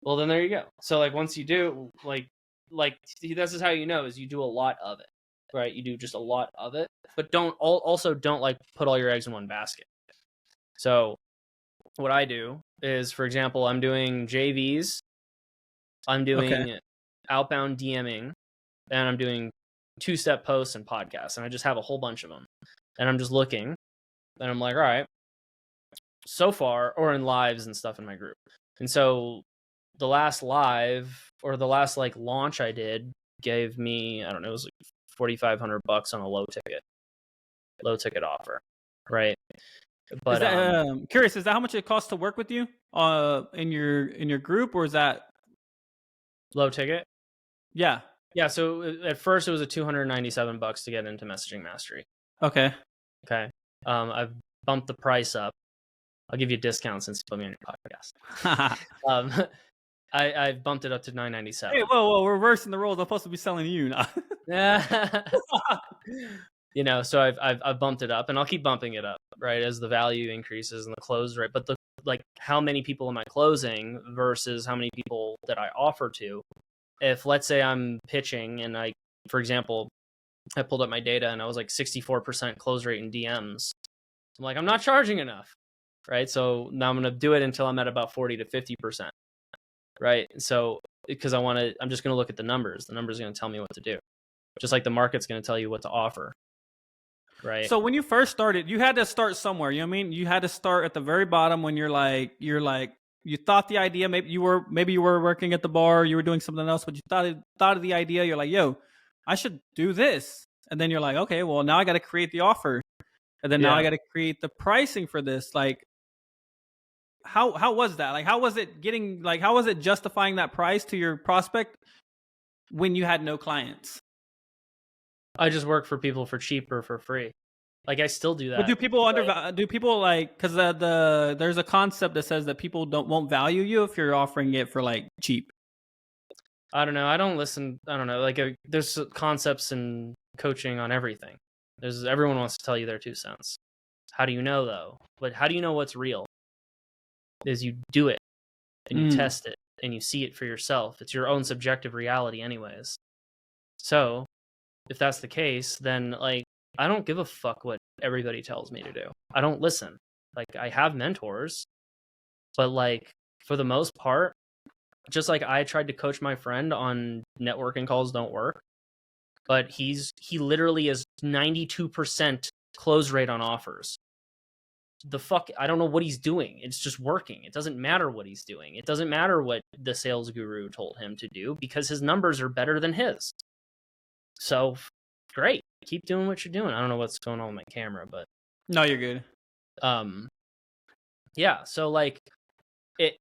Well, then there you go. So like once you do, like this is how you know is you do a lot of it, right? You do just a lot of it, but don't like put all your eggs in one basket. So what I do is, for example, I'm doing JVs, I'm doing outbound DMing, and I'm doing 2-step posts and podcasts, and I just have a whole bunch of them, and I'm just looking, and I'm like, all right, so far, or in lives and stuff in my group, and so the last live or the last like launch I did gave me, I don't know, it was like $4,500 on a low ticket offer, right? But curious, is that how much it costs to work with you in your group, or is that low ticket? Yeah. So at first it was $297 to get into messaging mastery. Okay. I've bumped the price up. I'll give you a discount since you put me on your podcast. I've bumped it up to $997. Hey, whoa, we're reversing the roles. I'm supposed to be selling you now. You know, so I've bumped it up, and I'll keep bumping it up, right, as the value increases and the close rate. But how many people am I closing versus how many people that I offer to? If let's say I'm pitching and for example, I pulled up my data and I was like 64% close rate in DMs. I'm like, I'm not charging enough, right? So now I'm going to do it until I'm at about 40 to 50%. Right. So because I'm just going to look at the numbers. The numbers are going to tell me what to do. Just like the market's going to tell you what to offer. Right. So when you first started, you had to start somewhere. You know what I mean? You had to start at the very bottom when you thought the idea, maybe you were working at the bar, you were doing something else, but you thought of the idea. You're like, yo, I should do this. And then you're like, okay, well, now I got to create the offer. And then now I got to create the pricing for this. Like, how was that? Like, how was it justifying that price to your prospect when you had no clients? I just work for people for cheap or for free. Like I still do that. But do people because there's a concept that says that people won't value you if you're offering it for like cheap. I don't know. I don't listen. I don't know. Like, there's concepts in coaching on everything. Everyone wants to tell you their 2 cents. How do you know though? But how do you know what's real? Is you do it and you test it and you see it for yourself. It's your own subjective reality, anyways. So, if that's the case, then like I don't give a fuck what everybody tells me to do. I don't listen. Like, I have mentors, but like for the most part, just like I tried to coach my friend on networking calls don't work, but he literally is 92% close rate on offers. The fuck, I don't know what he's doing. It's just working. It doesn't matter what he's doing. It doesn't matter what the sales guru told him to do because his numbers are better than his. So great, keep doing what you're doing. I don't know what's going on with my camera, but No, you're good. Yeah, so like it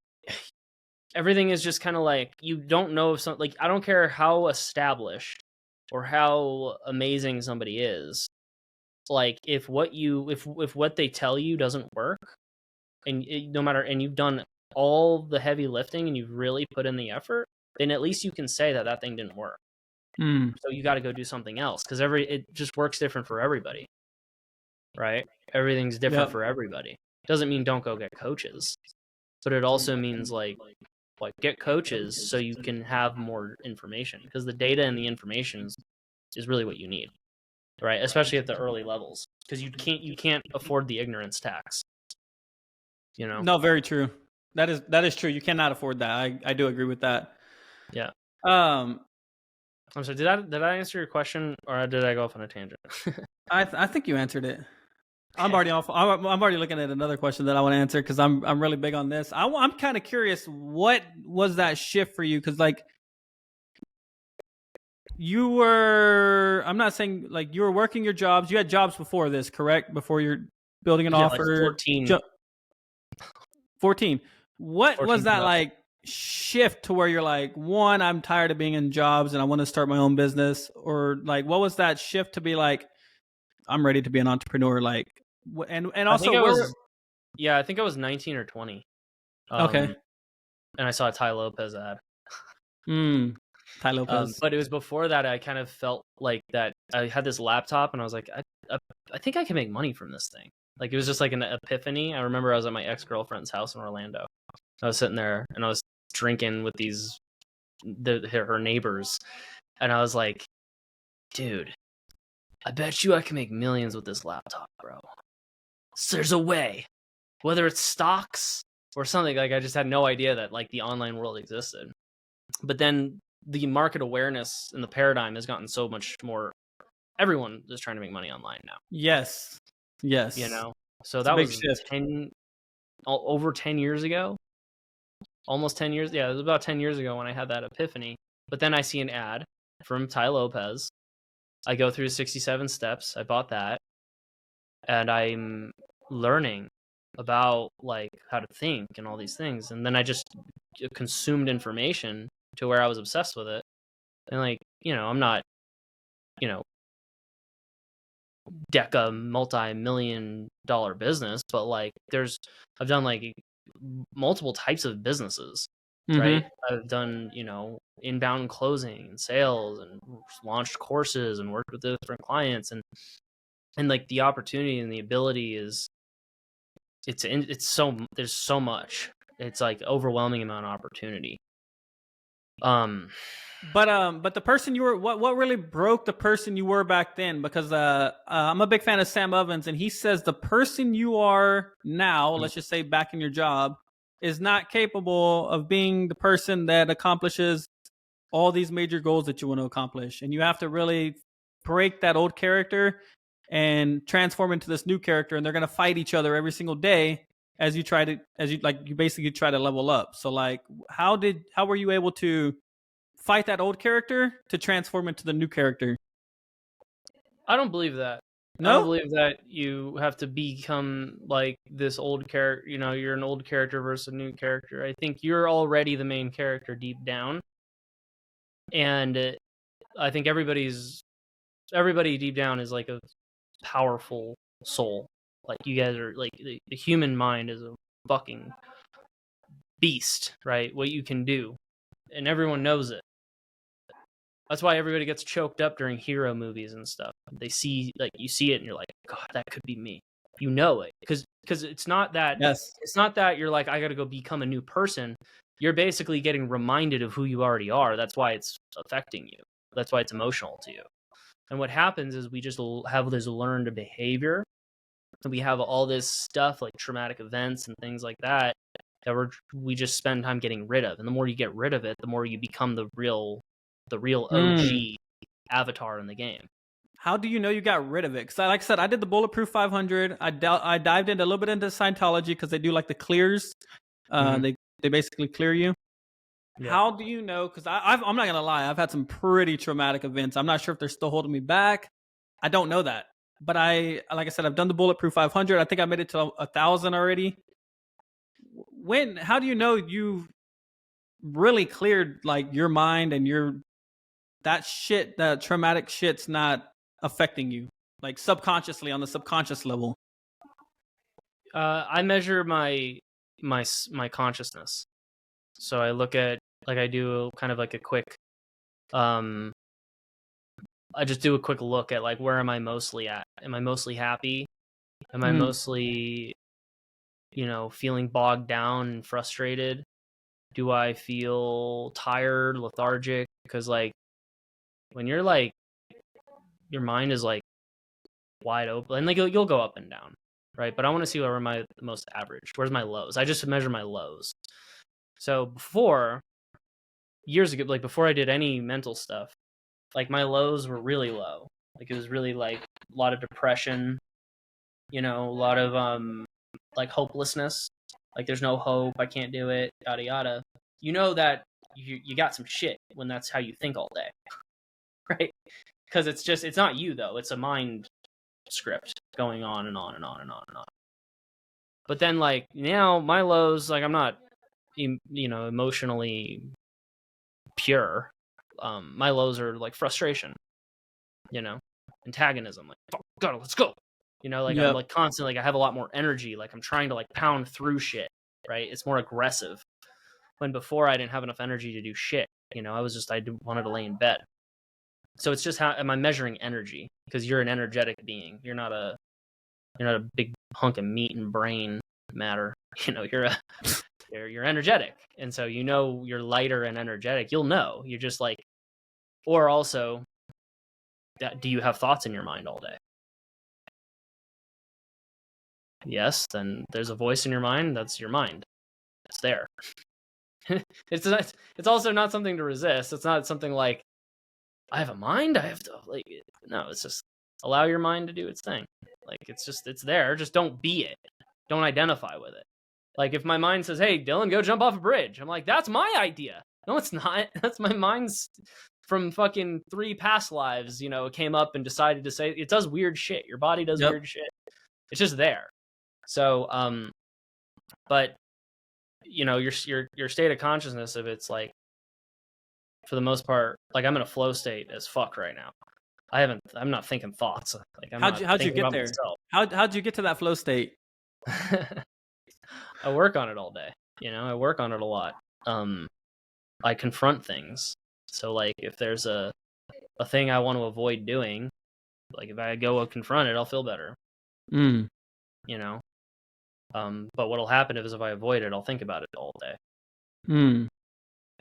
everything is just kind of like you don't know if something, like, I don't care how established or how amazing somebody is. Like, if what they tell you doesn't work, and no matter, and you've done all the heavy lifting and you've really put in the effort, then at least you can say that thing didn't work. So you got to go do something else, because it just works different for everybody, right? Everything's different for everybody. Doesn't mean don't go get coaches, but it also means like get coaches so you can have more information, because the data and the information is really what you need, right? Especially at the early levels, because you can't afford the ignorance tax. You know? No, very true. That is true. You cannot afford that. I do agree with that. Yeah. I'm sorry. Did I answer your question, or did I go off on a tangent? I think you answered it. I'm already off. I'm already looking at another question that I want to answer, because I'm really big on this. I'm kind of curious, what was that shift for you? Because like you were, I'm not saying like you were working your jobs. You had jobs before this, correct? Before you're building an offer. Like 14. 14. What 14 was that like shift to where you're like, one, I'm tired of being in jobs and I want to start my own business? Or like, what was that shift to be like, I'm ready to be an entrepreneur? Like, and also, I think I was 19 or 20. Okay. And I saw a Ty Lopez ad. Ty Lopez. But it was before that. I kind of felt like that I had this laptop and I was like, I think I can make money from this thing. Like, it was just like an epiphany. I remember I was at my ex-girlfriend's house in Orlando. I was sitting there and I was drinking with her neighbors, and I was like, dude, I bet you I can make millions with this laptop, bro. So there's a way, whether it's stocks or something. Like, I just had no idea that like the online world existed. But then the market awareness and the paradigm has gotten so much more. Everyone is trying to make money online now. Yes. You know, so that was over 10 years ago. Almost 10 years. Yeah, it was about 10 years ago when I had that epiphany. But then I see an ad from Ty Lopez. I go through 67 steps. I bought that. And I'm learning about like how to think and all these things. And then I just consumed information to where I was obsessed with it. And like, you know, I'm not, you know, Deca multi-million-dollar business, but like I've done like multiple types of businesses, right? I've done, you know, inbound closing and sales and launched courses and worked with different clients, and like the opportunity and the ability is there's so much. It's like overwhelming amount of opportunity. But the person you were, what really broke the person you were back then? Because I'm a big fan of Sam Ovens, and he says the person you are now, let's just say back in your job, is not capable of being the person that accomplishes all these major goals that you want to accomplish. And you have to really break that old character and transform into this new character, and they're going to fight each other every single day as you basically try to level up. So like, how were you able to fight that old character to transform into the new character? I don't believe that. No? I don't believe that you have to become like this old character. You know, you're an old character versus a new character. I think you're already the main character deep down. And I think everybody deep down is like a powerful soul. Like, you guys are like, the human mind is a fucking beast, right? What you can do. And everyone knows it. That's why everybody gets choked up during hero movies and stuff. They see, like, you see it and you're like, God, that could be me. You know it, because it's not that Yes. it's not that you're like, I got to go become a new person. You're basically getting reminded of who you already are. That's why it's affecting you. That's why it's emotional to you. And what happens is we just have this learned behavior, and we have all this stuff like traumatic events and things like that we just spend time getting rid of. And the more you get rid of it, the more you become the real OG avatar in the game. How do you know you got rid of it? Because, like I said, I did the Bulletproof 500. I dived into a little bit into Scientology because they do like the clears. They basically clear you. Yeah. How do you know? Because I'm not gonna lie, I've had some pretty traumatic events. I'm not sure if they're still holding me back. I don't know that, but like I said, I've done the Bulletproof 500. I think I made it to 1,000 already. How do you know you've really cleared like your mind and that traumatic shit's not affecting you, like subconsciously, on the subconscious level? I measure my consciousness. So I look at, like, I do kind of like a quick, I just do a quick look at, like, where am I mostly at? Am I mostly happy? Am I mostly, feeling bogged down and frustrated? Do I feel tired, lethargic? Because, like, when you're like, your mind is like wide open, and like you'll go up and down, right? But I want to see where am I the most average. Where's my lows? I just measure my lows. So years ago, like before I did any mental stuff, like my lows were really low. Like it was really like a lot of depression, a lot of like hopelessness. Like there's no hope, I can't do it, yada yada. You know that you got some shit when that's how you think all day, right? Because it's not you though. It's a mind script going on and on and on and on and on. But then, like, now my lows, like, I'm not, emotionally pure. My lows are like frustration, antagonism, like, fuck, God, let's go. Like, yep. I'm like constantly, like, I have a lot more energy. Like, I'm trying to like pound through shit, right? It's more aggressive. When before I didn't have enough energy to do shit. I wanted to lay in bed. So it's just how am I measuring energy? Because you're an energetic being. You're not a big hunk of meat and brain matter. You're energetic. And so you're lighter and energetic. You'll know. You're just like, or also, do you have thoughts in your mind all day? Yes, then there's a voice in your mind. That's your mind. It's there. It's also not something to resist. It's not something like, I have a mind, I have to, like, no, it's just allow your mind to do its thing. Like, it's there. Just don't be it. Don't identify with it. Like, if my mind says, hey, Dylan, go jump off a bridge, I'm like, that's my idea. No, it's not. That's my mind's from fucking 3 past lives, it came up and decided to say, it does weird shit. Your body does weird shit. It's just there. So, but, your state of consciousness, if it's like, for the most part, like, I'm in a flow state as fuck right now. I'm not thinking thoughts. Like, how'd you get there? How'd you get to that flow state? I work on it all day. I work on it a lot. I confront things. So, like, if there's a thing I want to avoid doing, like, if I go confront it, I'll feel better. But what'll happen is if I avoid it, I'll think about it all day.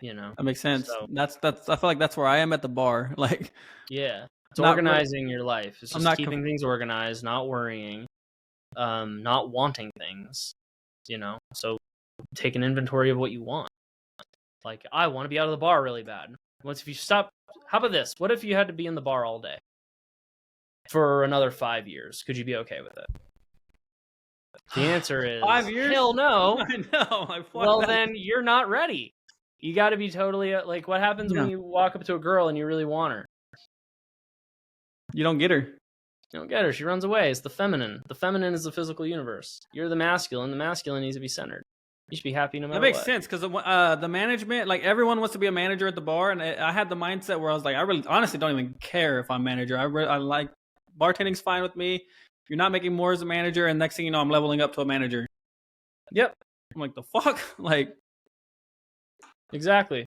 That makes sense. So, that's I feel like that's where I am at the bar. Like, yeah, it's organizing your life. It's just keeping things organized, not worrying, not wanting things. So take an inventory of what you want. Like, I want to be out of the bar really bad. Once if you stop, how about this? What if you had to be in the bar all day for another 5 years? Could you be okay with it? The answer is 5 years. Hell no. I know. Well, then you're not ready. You got to be totally, like, what happens when you walk up to a girl and you really want her? You don't get her. You don't get her. She runs away. It's the feminine. The feminine is the physical universe. You're the masculine. The masculine needs to be centered. You should be happy no matter what. That makes sense, because the management, like, everyone wants to be a manager at the bar, and I had the mindset where I was like, I really, honestly don't even care if I'm manager. I like, bartending's fine with me. If you're not making more as a manager, and next thing you know, I'm leveling up to a manager. Yep. I'm like, the fuck? Like, Exactly.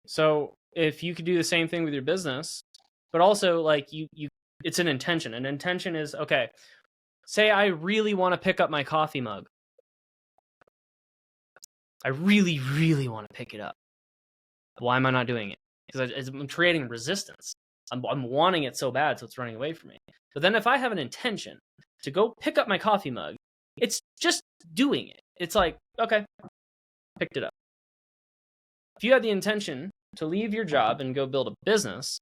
So if you could do the same thing with your business, but also like you it's an intention. An intention is, okay, say I really want to pick up my coffee mug. I really, really want to pick it up. Why am I not doing it? Because I'm creating resistance. I'm wanting it so bad, so it's running away from me. But then if I have an intention to go pick up my coffee mug, it's just doing it. It's like, okay, picked it up. If you had the intention to leave your job and go build a business,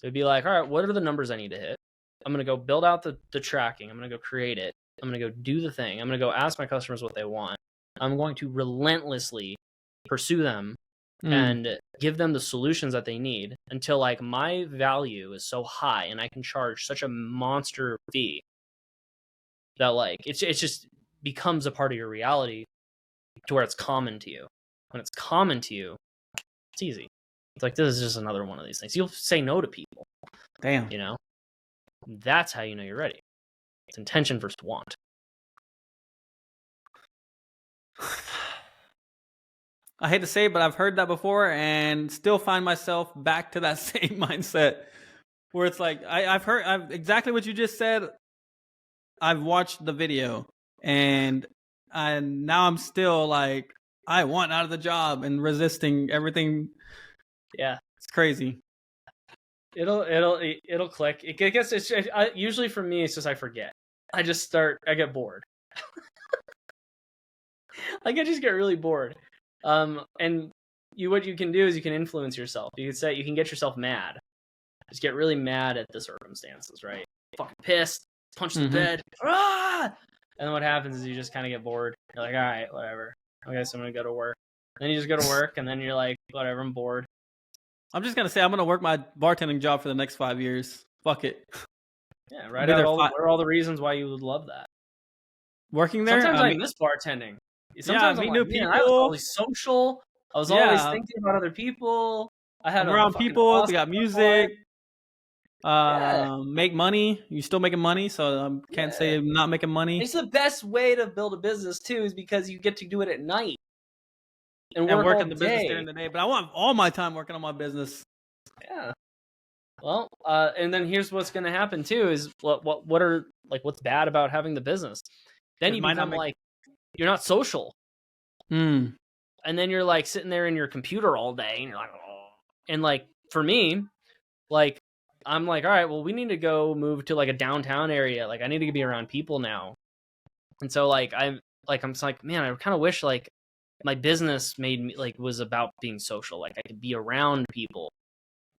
it would be like, all right, what are the numbers I need to hit? I'm going to go build out the tracking. I'm going to go create it. I'm going to go do the thing. I'm going to go ask my customers what they want. I'm going to relentlessly pursue them and give them the solutions that they need until like my value is so high and I can charge such a monster fee that like it just becomes a part of your reality to where it's common to you. When it's common to you, it's easy. It's like, this is just another one of these things. You'll say no to people. Damn. You know? That's how you know you're ready. It's intention versus want. I hate to say it, but I've heard that before and still find myself back to that same mindset where it's like, I've heard exactly what you just said. I've watched the video and now I'm still like, I want out of the job and resisting everything. Yeah. It's crazy. It'll click. I guess usually for me, it's just I forget. I get bored. Like I just get really bored. And what you can do is you can influence yourself. You can get yourself mad. Just get really mad at the circumstances, right? Fucking pissed, punch the bed. Ah! And then what happens is you just kind of get bored. You're like, all right, whatever. Okay, so I'm gonna go to work. Then you just go to work, and then you're like, whatever, I'm bored. I'm just gonna say I'm gonna work my bartending job for the next 5 years. Fuck it. Yeah, write out what are all the reasons why you would love that. Working there? Sometimes I miss bartending. Sometimes meet I'm new like, people. I was always social. I was always thinking about other people. I'm around people. We got music. Make money. You still making money, so I can't say I'm not making money. It's the best way to build a business too, is because you get to do it at night and work in the business during the day. But I want all my time working on my business. Yeah. Well, and then here's what's going to happen too: is what's bad about having the business? Then you become like, you're not social. And then you're like sitting there in your computer all day, and you're like, oh. And like for me, like I'm like, all right, well, we need to go move to like a downtown area. Like I need to be around people now. And so I'm just like, man, I kind of wish like my business made me like was about being social. Like I could be around people.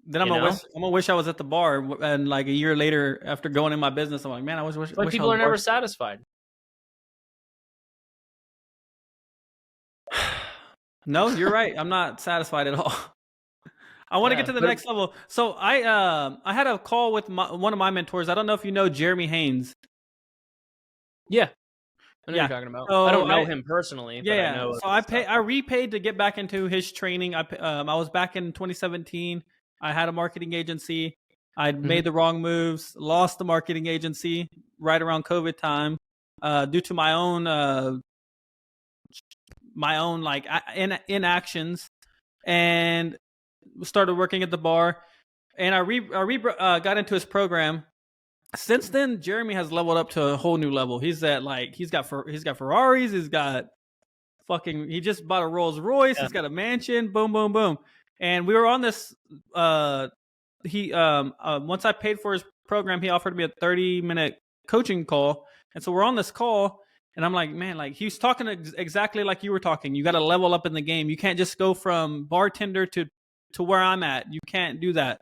Then I'm gonna wish I was at the bar, and like a year later, after going in my business, I'm like, man, I wish. But people are never satisfied. No, you're right. I'm not satisfied at all. I want to get to the next level. So I had a call with one of my mentors. I don't know if you know Jeremy Haynes. Yeah. I know what you're talking about. So I don't know him personally. But I know. So I repaid to get back into his training. I was back in 2017. I had a marketing agency. I'd made the wrong moves, lost the marketing agency right around COVID time, due to my own like inactions, and started working at the bar. And I got into his program. Since then, Jeremy has leveled up to a whole new level. He's got Ferraris. He just bought a Rolls Royce. Yeah. He's got a mansion. Boom, boom, boom. And we were on this. Once I paid for his program, he offered me a 30-minute coaching call. And so we're on this call, and I'm like, man, like he's talking exactly like you were talking. You got to level up in the game. You can't just go from bartender to where I'm at. You can't do that.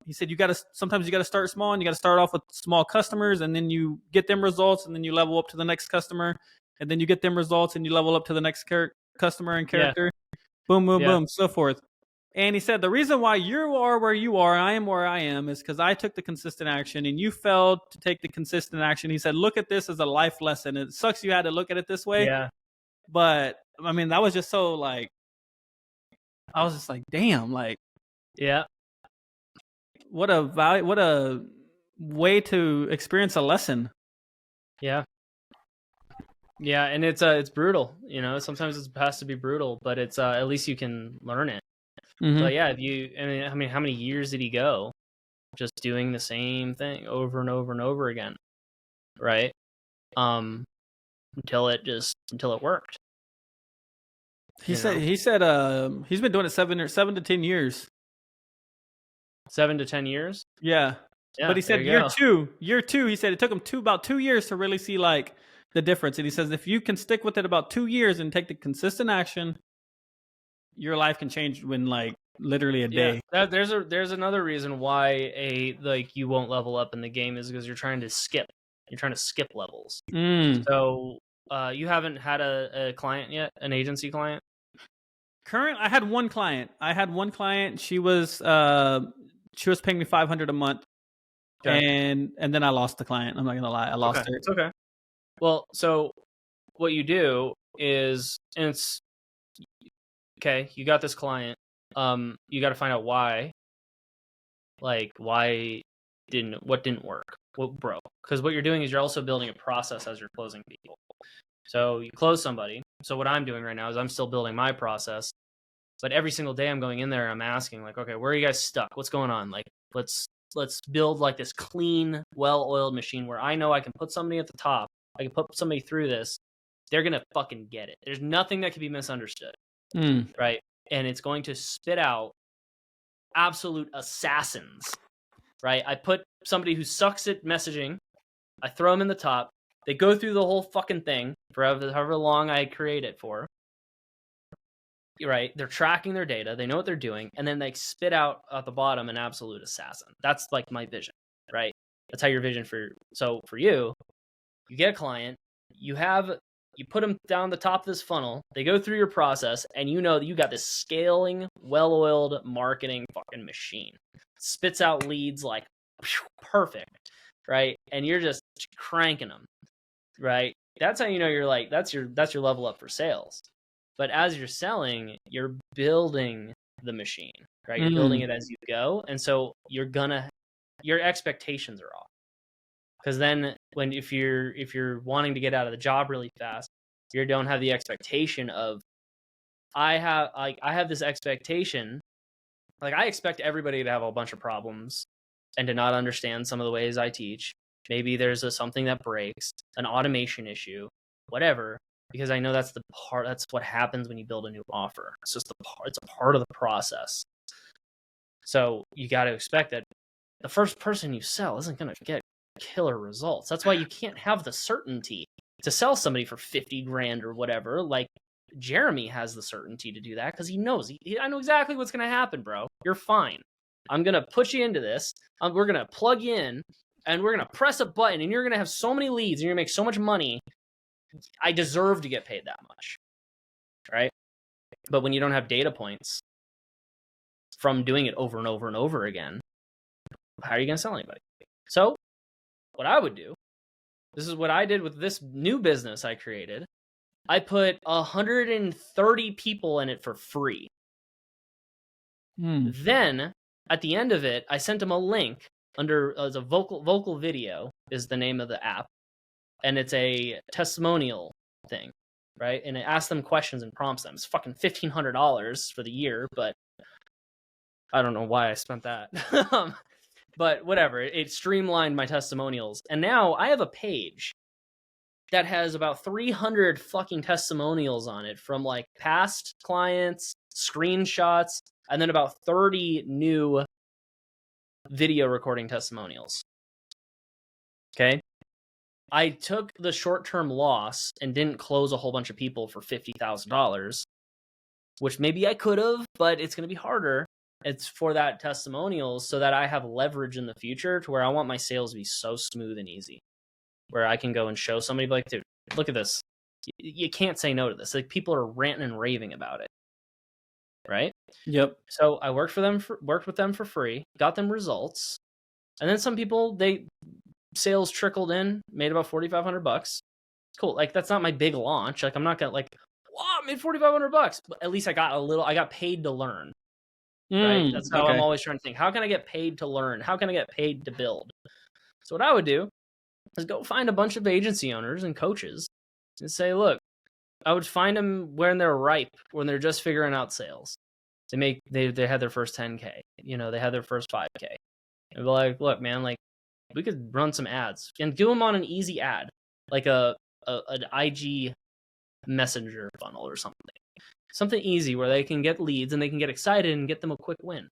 He said sometimes you got to start small, and you got to start off with small customers, and then you get them results, and then you level up to the next customer, and then you get them results, and you level up to the next customer and character. Yeah. Boom, boom, boom, so forth. And he said, the reason why you are where you are, I am where I am, is because I took the consistent action and you failed to take the consistent action. He said, look at this as a life lesson. It sucks you had to look at it this way. Yeah. But I mean, that was just so like, I was just like, damn, like, yeah. What a way to experience a lesson. Yeah. Yeah, and it's brutal, you know. Sometimes it has to be brutal, but it's at least you can learn it. But yeah, I mean, how many years did he go just doing the same thing over and over and over again, right? Until it worked. He said he's been doing it 7 to 10 years. 7 to 10 years. Yeah. Yeah, But he said year two, he said it took him about 2 years to really see like the difference. And he says if you can stick with it about 2 years and take the consistent action, your life can change in like literally a day. There's another reason why you won't level up in the game is because you're trying to skip levels. So you haven't had a client yet, an agency client? I had one client. She was paying me $500 a month. Okay. And then I lost the client. I'm not gonna lie, I lost her. It's okay. Well, so what you do is, and it's okay. You got this client. You got to find out why. Like, what didn't work, what broke? Because what you're doing is you're also building a process as you're closing people. So you close somebody. So what I'm doing right now is I'm still building my process, but every single day I'm going in there and I'm asking like, okay, where are you guys stuck? What's going on? Like, let's build like this clean, well-oiled machine where I know I can put somebody at the top. I can put somebody through this. They're going to fucking get it. There's nothing that can be misunderstood. Right? And it's going to spit out absolute assassins. Right? I put somebody who sucks at messaging. I throw them in the top. They go through the whole fucking thing for however long I create it for. Right? They're tracking their data. They know what they're doing. And then they spit out at the bottom an absolute assassin. That's like my vision, right? That's how your vision so for you get a client, you put them down the top of this funnel. They go through your process and you know that you got this scaling, well-oiled marketing fucking machine. Spits out leads like perfect, right? And you're just cranking them, right? That's how you know you're like, that's your level up for sales. But as you're selling, you're building the machine, right? You're building it as you go. And so your expectations are off. Because then if you're wanting to get out of the job really fast, you don't have the expectation of, I have this expectation, like I expect everybody to have a bunch of problems and to not understand some of the ways I teach. Maybe there's something that breaks, an automation issue, whatever. Because I know that's what happens when you build a new offer. It's just it's a part of the process. So you got to expect that the first person you sell isn't going to get killer results. That's why you can't have the certainty to sell somebody for 50 grand or whatever. Like Jeremy has the certainty to do that because he knows. I know exactly what's going to happen, bro. You're fine. I'm going to put you into this. We're going to plug you in and we're going to press a button and you're going to have so many leads and you're going to make so much money. I deserve to get paid that much, right? But when you don't have data points from doing it over and over and over again, how are you going to sell anybody? So what I would do, this is what I did with this new business I created. I put 130 people in it for free. Then at the end of it, I sent them a link as a vocal video is the name of the app. And it's a testimonial thing, right? And it asks them questions and prompts them. It's fucking $1,500 for the year, but I don't know why I spent that. But whatever, it streamlined my testimonials. And now I have a page that has about 300 fucking testimonials on it from like past clients, screenshots, and then about 30 new video recording testimonials. Okay? I took the short-term loss and didn't close a whole bunch of people for $50,000, which maybe I could have, but it's going to be harder. It's for that testimonials so that I have leverage in the future to where I want my sales to be so smooth and easy, where I can go and show somebody like, dude, look at this. You can't say no to this. Like people are ranting and raving about it, right? Yep. So I worked with them for free, got them results, and then some people sales trickled in, made about $4,500. Cool. Like that's not my big launch. Like I'm not gonna like, wow, I made $4,500. But at least I got paid to learn. Right? That's how I'm always trying to think. How can I get paid to learn? How can I get paid to build? So what I would do is go find a bunch of agency owners and coaches and say, look, I would find them when they're ripe, when they're just figuring out sales. They had their first 10K, they had their first 5K. And we're like, look, man, like we could run some ads and do them on an easy ad, like an IG messenger funnel or something easy where they can get leads and they can get excited and get them a quick win.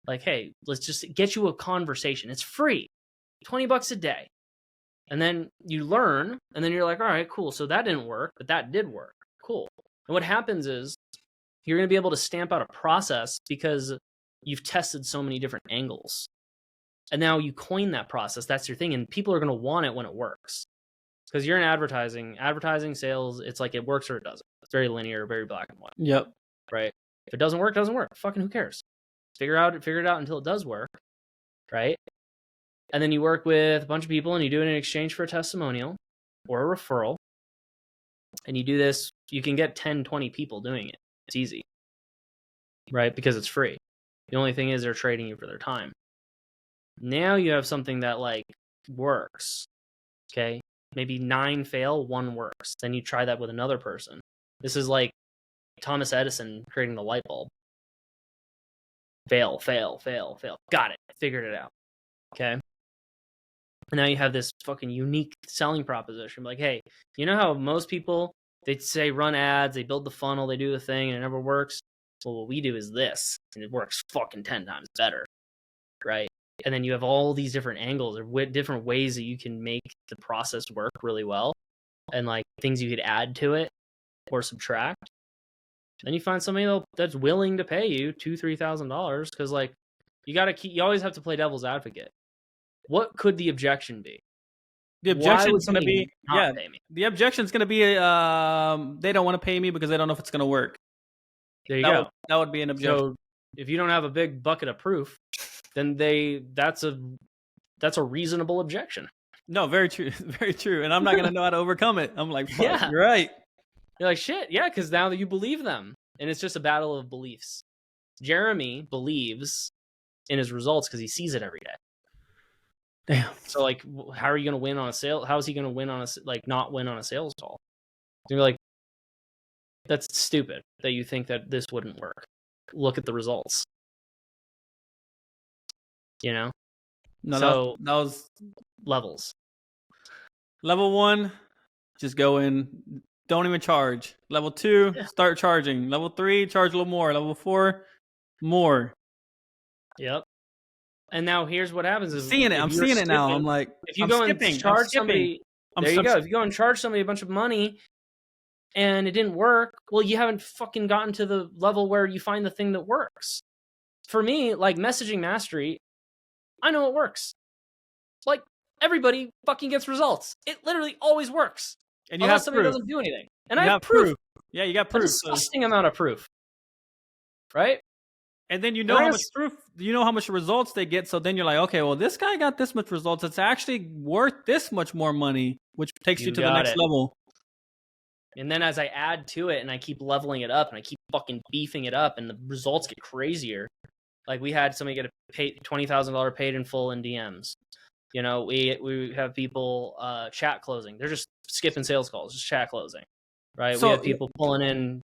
Like, hey, let's just get you a conversation. It's free, $20 a day. And then you learn, and then you're like, all right, cool. So that didn't work, but that did work. Cool. And what happens is you're going to be able to stamp out a process because you've tested so many different angles. And now you coin that process. That's your thing. And people are going to want it when it works. Because you're in advertising, sales, it's like it works or it doesn't. It's very linear, very black and white. Yep. Right? If it doesn't work, it doesn't work. Fucking who cares? Figure it out until it does work. Right? And then you work with a bunch of people and you do it in exchange for a testimonial or a referral. And you do this, you can get 10, 20 people doing it. It's easy. Right? Because it's free. The only thing is they're trading you for their time. Now you have something that like works. Okay? Maybe 9 fail, 1 works. Then you try that with another person. This is like Thomas Edison creating the light bulb. Fail. Got it. Figured it out. Okay? And now you have this fucking unique selling proposition. Like, hey, you know how most people, they say run ads, they build the funnel, they do the thing, and it never works? Well, what we do is this, and it works fucking 10 times better, right? And then you have all these different angles or different ways that you can make the process work really well, and like things you could add to it or subtract. Then you find somebody that's willing to pay you $2,000-$3,000 because like you always have to play devil's advocate. What could the objection be? The objection is going to be, the objection is going to be, they don't want to pay me because they don't know if it's going to work. There you go. That would be an objection. So if you don't have a big bucket of proof, then that's a reasonable objection. No, very true. Very true. And I'm not going to know how to overcome it. I'm like, fuck, yeah, you're right. You're like, shit. Yeah. Cause now that you believe them and it's just a battle of beliefs. Jeremy believes in his results because he sees it every day. Damn. So like, how are you going to win on a sale? How is he going to win on not win on a sales call? You're like, that's stupid that you think that this wouldn't work. Look at the results. No, so that was levels. Level 1, just go in, don't even charge. Level 2, start charging. Level 3, charge a little more. Level 4, more. Yep. And now here's what happens: is I'm seeing it now. I'm like, if you go and charge somebody, there you go. If you go and charge somebody a bunch of money, and it didn't work, well, you haven't fucking gotten to the level where you find the thing that works. For me, like messaging mastery, I know it works. Like everybody fucking gets results. It literally always works. And you unless have somebody proof. doesn't do anything. And I have proof. Yeah, you got proof. A disgusting amount of proof. Right? And then you know how much proof, you know how much results they get. So then you're like, okay, well, this guy got this much results. It's actually worth this much more money, which takes you to the next level. And then as I add to it and I keep leveling it up and I keep fucking beefing it up and the results get crazier. Like we had somebody get a $20,000 paid in full in DMs. We have people chat closing. They're just skipping sales calls, just chat closing. Right? So, we have people pulling in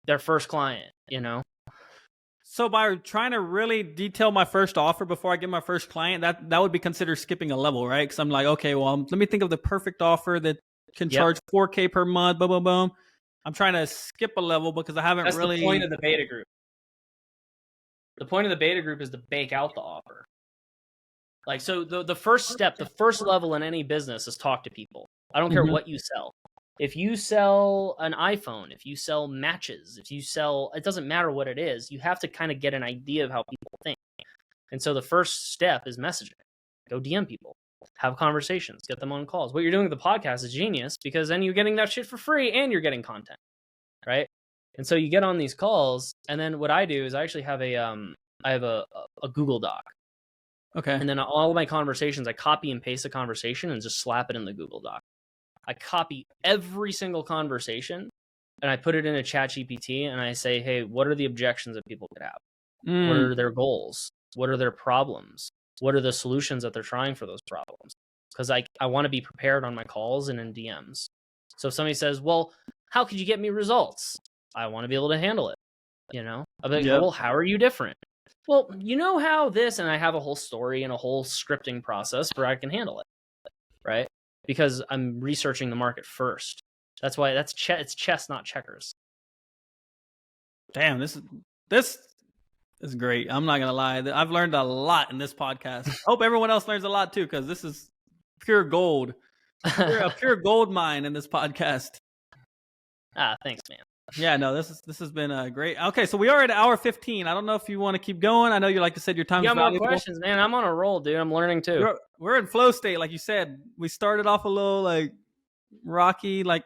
their first client, So by trying to really detail my first offer before I get my first client, that would be considered skipping a level, right? Because I'm like, okay, well, let me think of the perfect offer that can charge $4K per month, boom, boom, boom. I'm trying to skip a level because I haven't really... That's the point of the beta group. The point of the beta group is to bake out the offer. Like, so the first step, the first level in any business is talk to people. I don't care what you sell. If you sell an iPhone, if you sell matches, if you sell, it doesn't matter what it is, you have to kind of get an idea of how people think. And so the first step is messaging. Go DM people, have conversations, get them on calls. What you're doing with the podcast is genius because then you're getting that shit for free and you're getting content, right? And so you get on these calls, and then what I do is I actually have a Google Doc. Okay. And then all of my conversations, I copy and paste the conversation and just slap it in the Google Doc. I copy every single conversation and I put it in a ChatGPT and I say, hey, what are the objections that people could have? What are their goals? What are their problems? What are the solutions that they're trying for those problems? Because I want to be prepared on my calls and in DMs. So if somebody says, well, how could you get me results? I want to be able to handle it. You know, I'm like, Yep. well, how are you different? Well, you know how this, and I have a whole story and a whole scripting process where I can handle it, right? Because I'm researching the market first. That's why it's chess, not checkers. Damn, this is great. I'm not gonna lie. I've learned a lot in this podcast. Hope everyone else learns a lot too, because this is pure gold. A pure gold mine in this podcast. Thanks, man. Yeah, no, this has been great. Okay, so we are at hour 15. I don't know if you want to keep going. I know you like to said your time's You got more valuable. questions, man. I'm on a roll, dude. I'm learning too. We're in flow state, like you said. We started off a little like rocky, like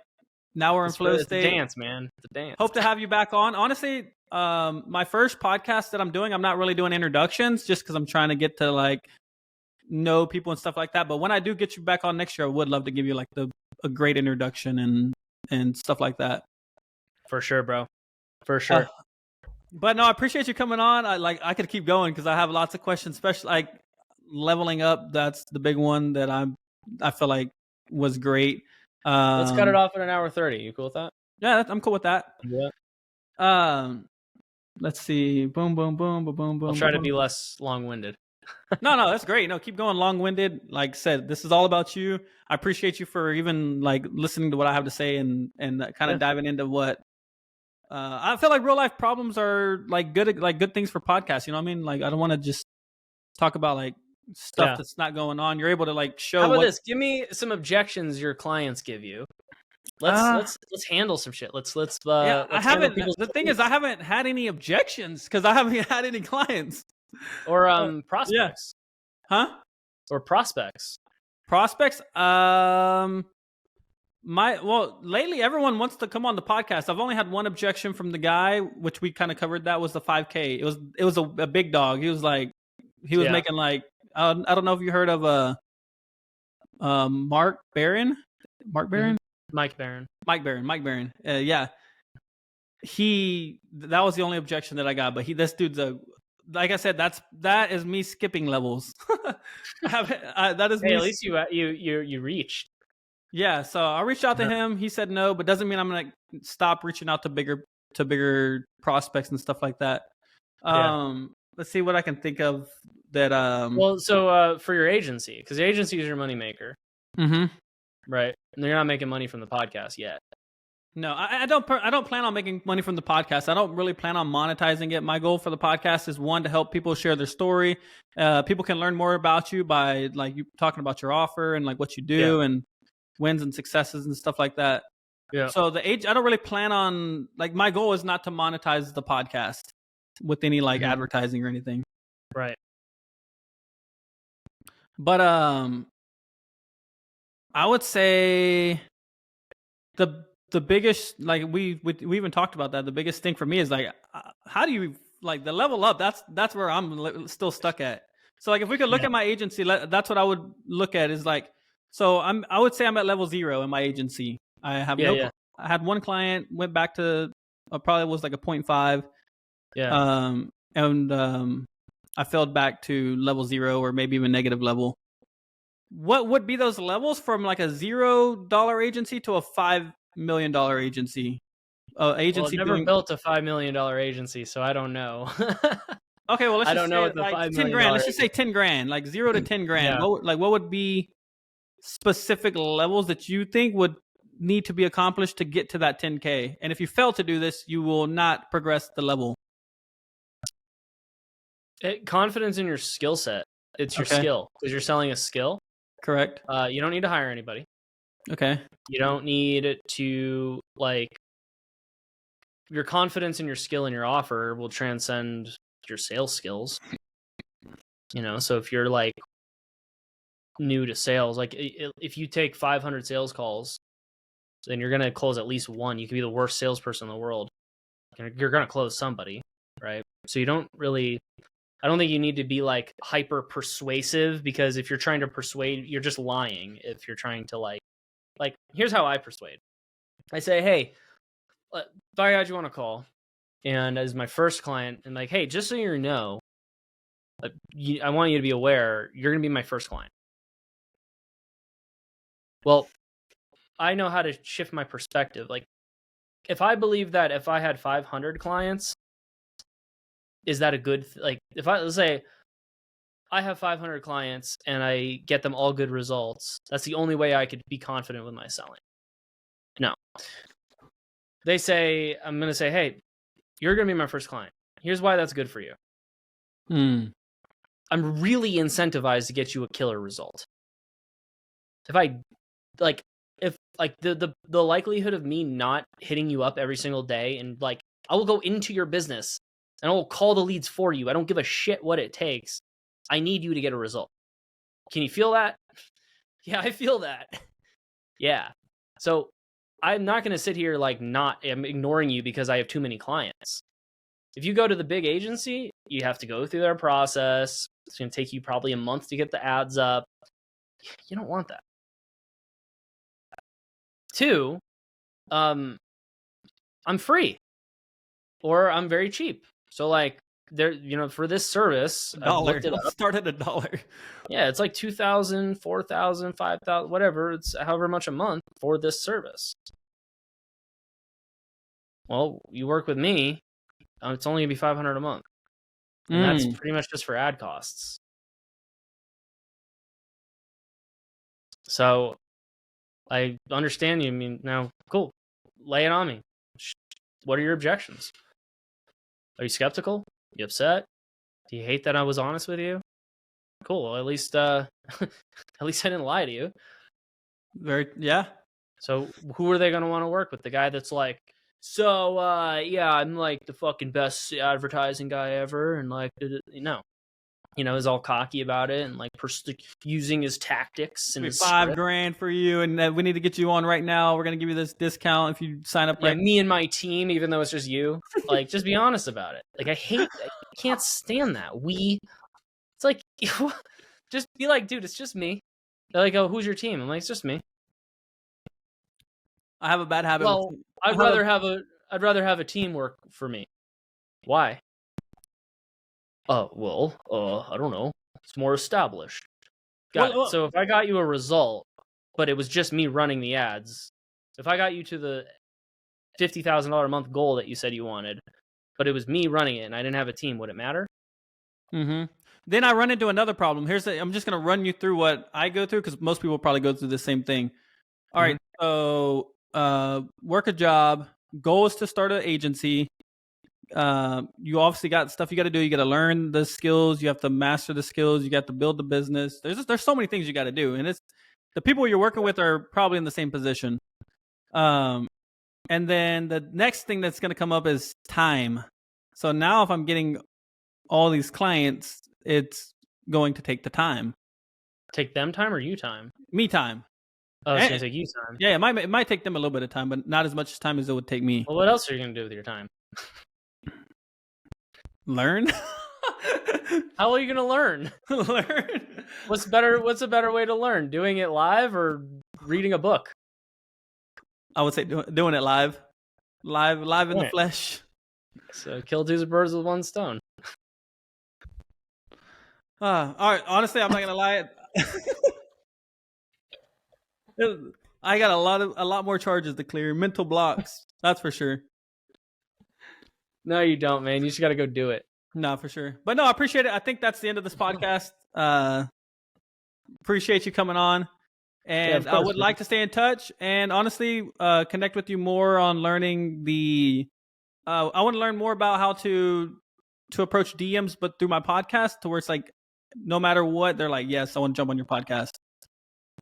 now we're in flow state. It's a dance, man. It's a dance. Hope to have you back on. Honestly, my first podcast that I'm doing, I'm not really doing introductions just because I'm trying to get to like know people and stuff like that. But when I do get you back on next year, I would love to give you like a great introduction and stuff like that. For sure, bro. For sure. But no, I appreciate you coming on. I could keep going because I have lots of questions, especially like leveling up. That's the big one that I feel like was great. Let's cut it off at an hour 30. You cool with that? Yeah, I'm cool with that. Yeah. Let's see. Boom, boom, boom, boom, boom, boom. I'll try to be less long-winded. No, that's great. No, keep going long-winded. Like I said, this is all about you. I appreciate you for even like listening to what I have to say and kind of diving into what. I feel like real life problems are like good things for podcasts. You know what I mean? Like I don't want to just talk about like stuff that's not going on. You're able to like show. How about this? Give me some objections your clients give you. Let's handle some shit. Let's I haven't. The thing is, I haven't had any objections because I haven't had any clients or prospects. Huh? Or prospects. Prospects. Lately everyone wants to come on the podcast. I've only had one objection from the guy, which we kind of covered. That was the 5K. It was a big dog. He was making like I don't know if you heard of Mark Barron. Mark Barron. Mike Barron. Yeah. That was the only objection that I got. But this dude's like I said, that is me skipping levels. That is me. At least you reached. Yeah, so I reached out to him. He said no, but doesn't mean I'm gonna stop reaching out to bigger prospects and stuff like that. Let's see what I can think of that. Well, so for your agency, because the agency is your moneymaker, right? And you're not making money from the podcast yet. No, I don't plan on making money from the podcast. I don't really plan on monetizing it. My goal for the podcast is one, to help people share their story. People can learn more about you by like you talking about your offer and like what you do and wins and successes and stuff like that. Yeah. So I don't really plan on like my goal is not to monetize the podcast with any like advertising or anything. Right. But I would say the biggest, like we even talked about that. The biggest thing for me is like, how do you like the level up? That's where I'm still stuck at. So like if we could look at my agency, that's what I would look at is like. So I would say I'm at level 0 in my agency. I have I had one client, went back to probably was like a 0.5. Yeah. I fell back to level 0 or maybe even negative level. What would be those levels from like a $0 agency to a $5 million agency? Agency well, I've never built a $5 million agency, so I don't know. Okay, well let's I don't know what the like 5 10 grand. Let's just say 10 grand, like 0 to 10 grand. Yeah. What would be specific levels that you think would need to be accomplished to get to that 10K? And if you fail to do this, you will not progress the level. Confidence in your skill set. It's your skill because you're selling a skill. Correct. You don't need to hire anybody. Okay. You don't need to like your confidence in your skill and your offer will transcend your sales skills. You know, so if you're like new to sales, like if you take 500 sales calls, then you're going to close at least one. You could be the worst salesperson in the world. You're going to close somebody, right? So you don't really, I don't think you need to be like hyper persuasive, because if you're trying to persuade, you're just lying. If you're trying to like here's how I persuade. I say, hey, Barry, how'd you want to call? And as my first client, and like, hey, just so you know, I want you to be aware, you're going to be my first client. Well, I know how to shift my perspective. Like, if I believe that if I had 500 clients, is that a good like if I let's say I have 500 clients and I get them all good results, that's the only way I could be confident with my selling. No. They say, I'm going to say, hey, you're going to be my first client. Here's why that's good for you. I'm really incentivized to get you a killer result. If I like, if like the likelihood of me not hitting you up every single day and like, I will go into your business and I will call the leads for you. I don't give a shit what it takes. I need you to get a result. Can you feel that? Yeah, I feel that. Yeah. So I'm not going to sit here like I'm ignoring you because I have too many clients. If you go to the big agency, you have to go through their process. It's going to take you probably a month to get the ads up. You don't want that. 2, I'm free or I'm very cheap. So like there, for this service, I've looked it up. Start at $1. Yeah, it's like $2,000, $4,000, $5,000, whatever. It's however much a month for this service. Well, you work with me, it's only gonna be $500 a month, and that's pretty much just for ad costs. So I understand you. I mean, now, cool. Lay it on me. What are your objections? Are you skeptical? You upset? Do you hate that I was honest with you? Cool. Well, at least I didn't lie to you. Yeah. So who are they going to want to work with? The guy that's like, so yeah, I'm like the fucking best advertising guy ever, and like, is all cocky about it and like using his tactics and his $5,000 for you, and we need to get you on right now. We're gonna give you this discount if you sign up. Right, me and my team, even though it's just you. Like, just be honest about it. Like, I can't stand that. It's like, just be like, dude, it's just me. They're like, oh, who's your team? I'm like, it's just me. I have a bad habit. Well, I'd rather have a team work for me. Why? Well, I don't know. It's more established. Got it. So if I got you a result, but it was just me running the ads, if I got you to the $50,000 a month goal that you said you wanted, but it was me running it and I didn't have a team, would it matter? Mm-hmm. Then I run into another problem. I'm just going to run you through what I go through because most people probably go through the same thing. All right. So work a job. Goal is to start an agency. You obviously got stuff you got to do. You got to learn the skills. You have to master the skills. You got to build the business. There's so many things you got to do, and it's the people you're working with are probably in the same position. And then the next thing that's going to come up is time. So now if I'm getting all these clients, it's going to take the time. Take them time or you time? Me time. Oh, it's going to take you time. Yeah, it might take them a little bit of time, but not as much time as it would take me. Well, what else are you going to do with your time? Learn. How are you gonna learn? Learn. What's a better way to learn? Doing it live or reading a book? I would say doing it live in the flesh. So kill 2 birds with 1 stone. All right. Honestly, I'm not gonna lie. I got a lot more charges to clear. Mental blocks. That's for sure. No, you don't, man. You just got to go do it. No, for sure. But no, I appreciate it. I think that's the end of this podcast. Appreciate you coming on. And I would like to stay in touch and honestly connect with you more on learning I want to learn more about how to approach DMs, but through my podcast to where it's like, no matter what, they're like, yes, I want to jump on your podcast.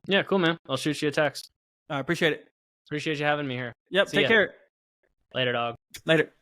Yeah, cool, man. I'll shoot you a text. I appreciate it. Appreciate you having me here. Yep. Take care. Later, dog. Later.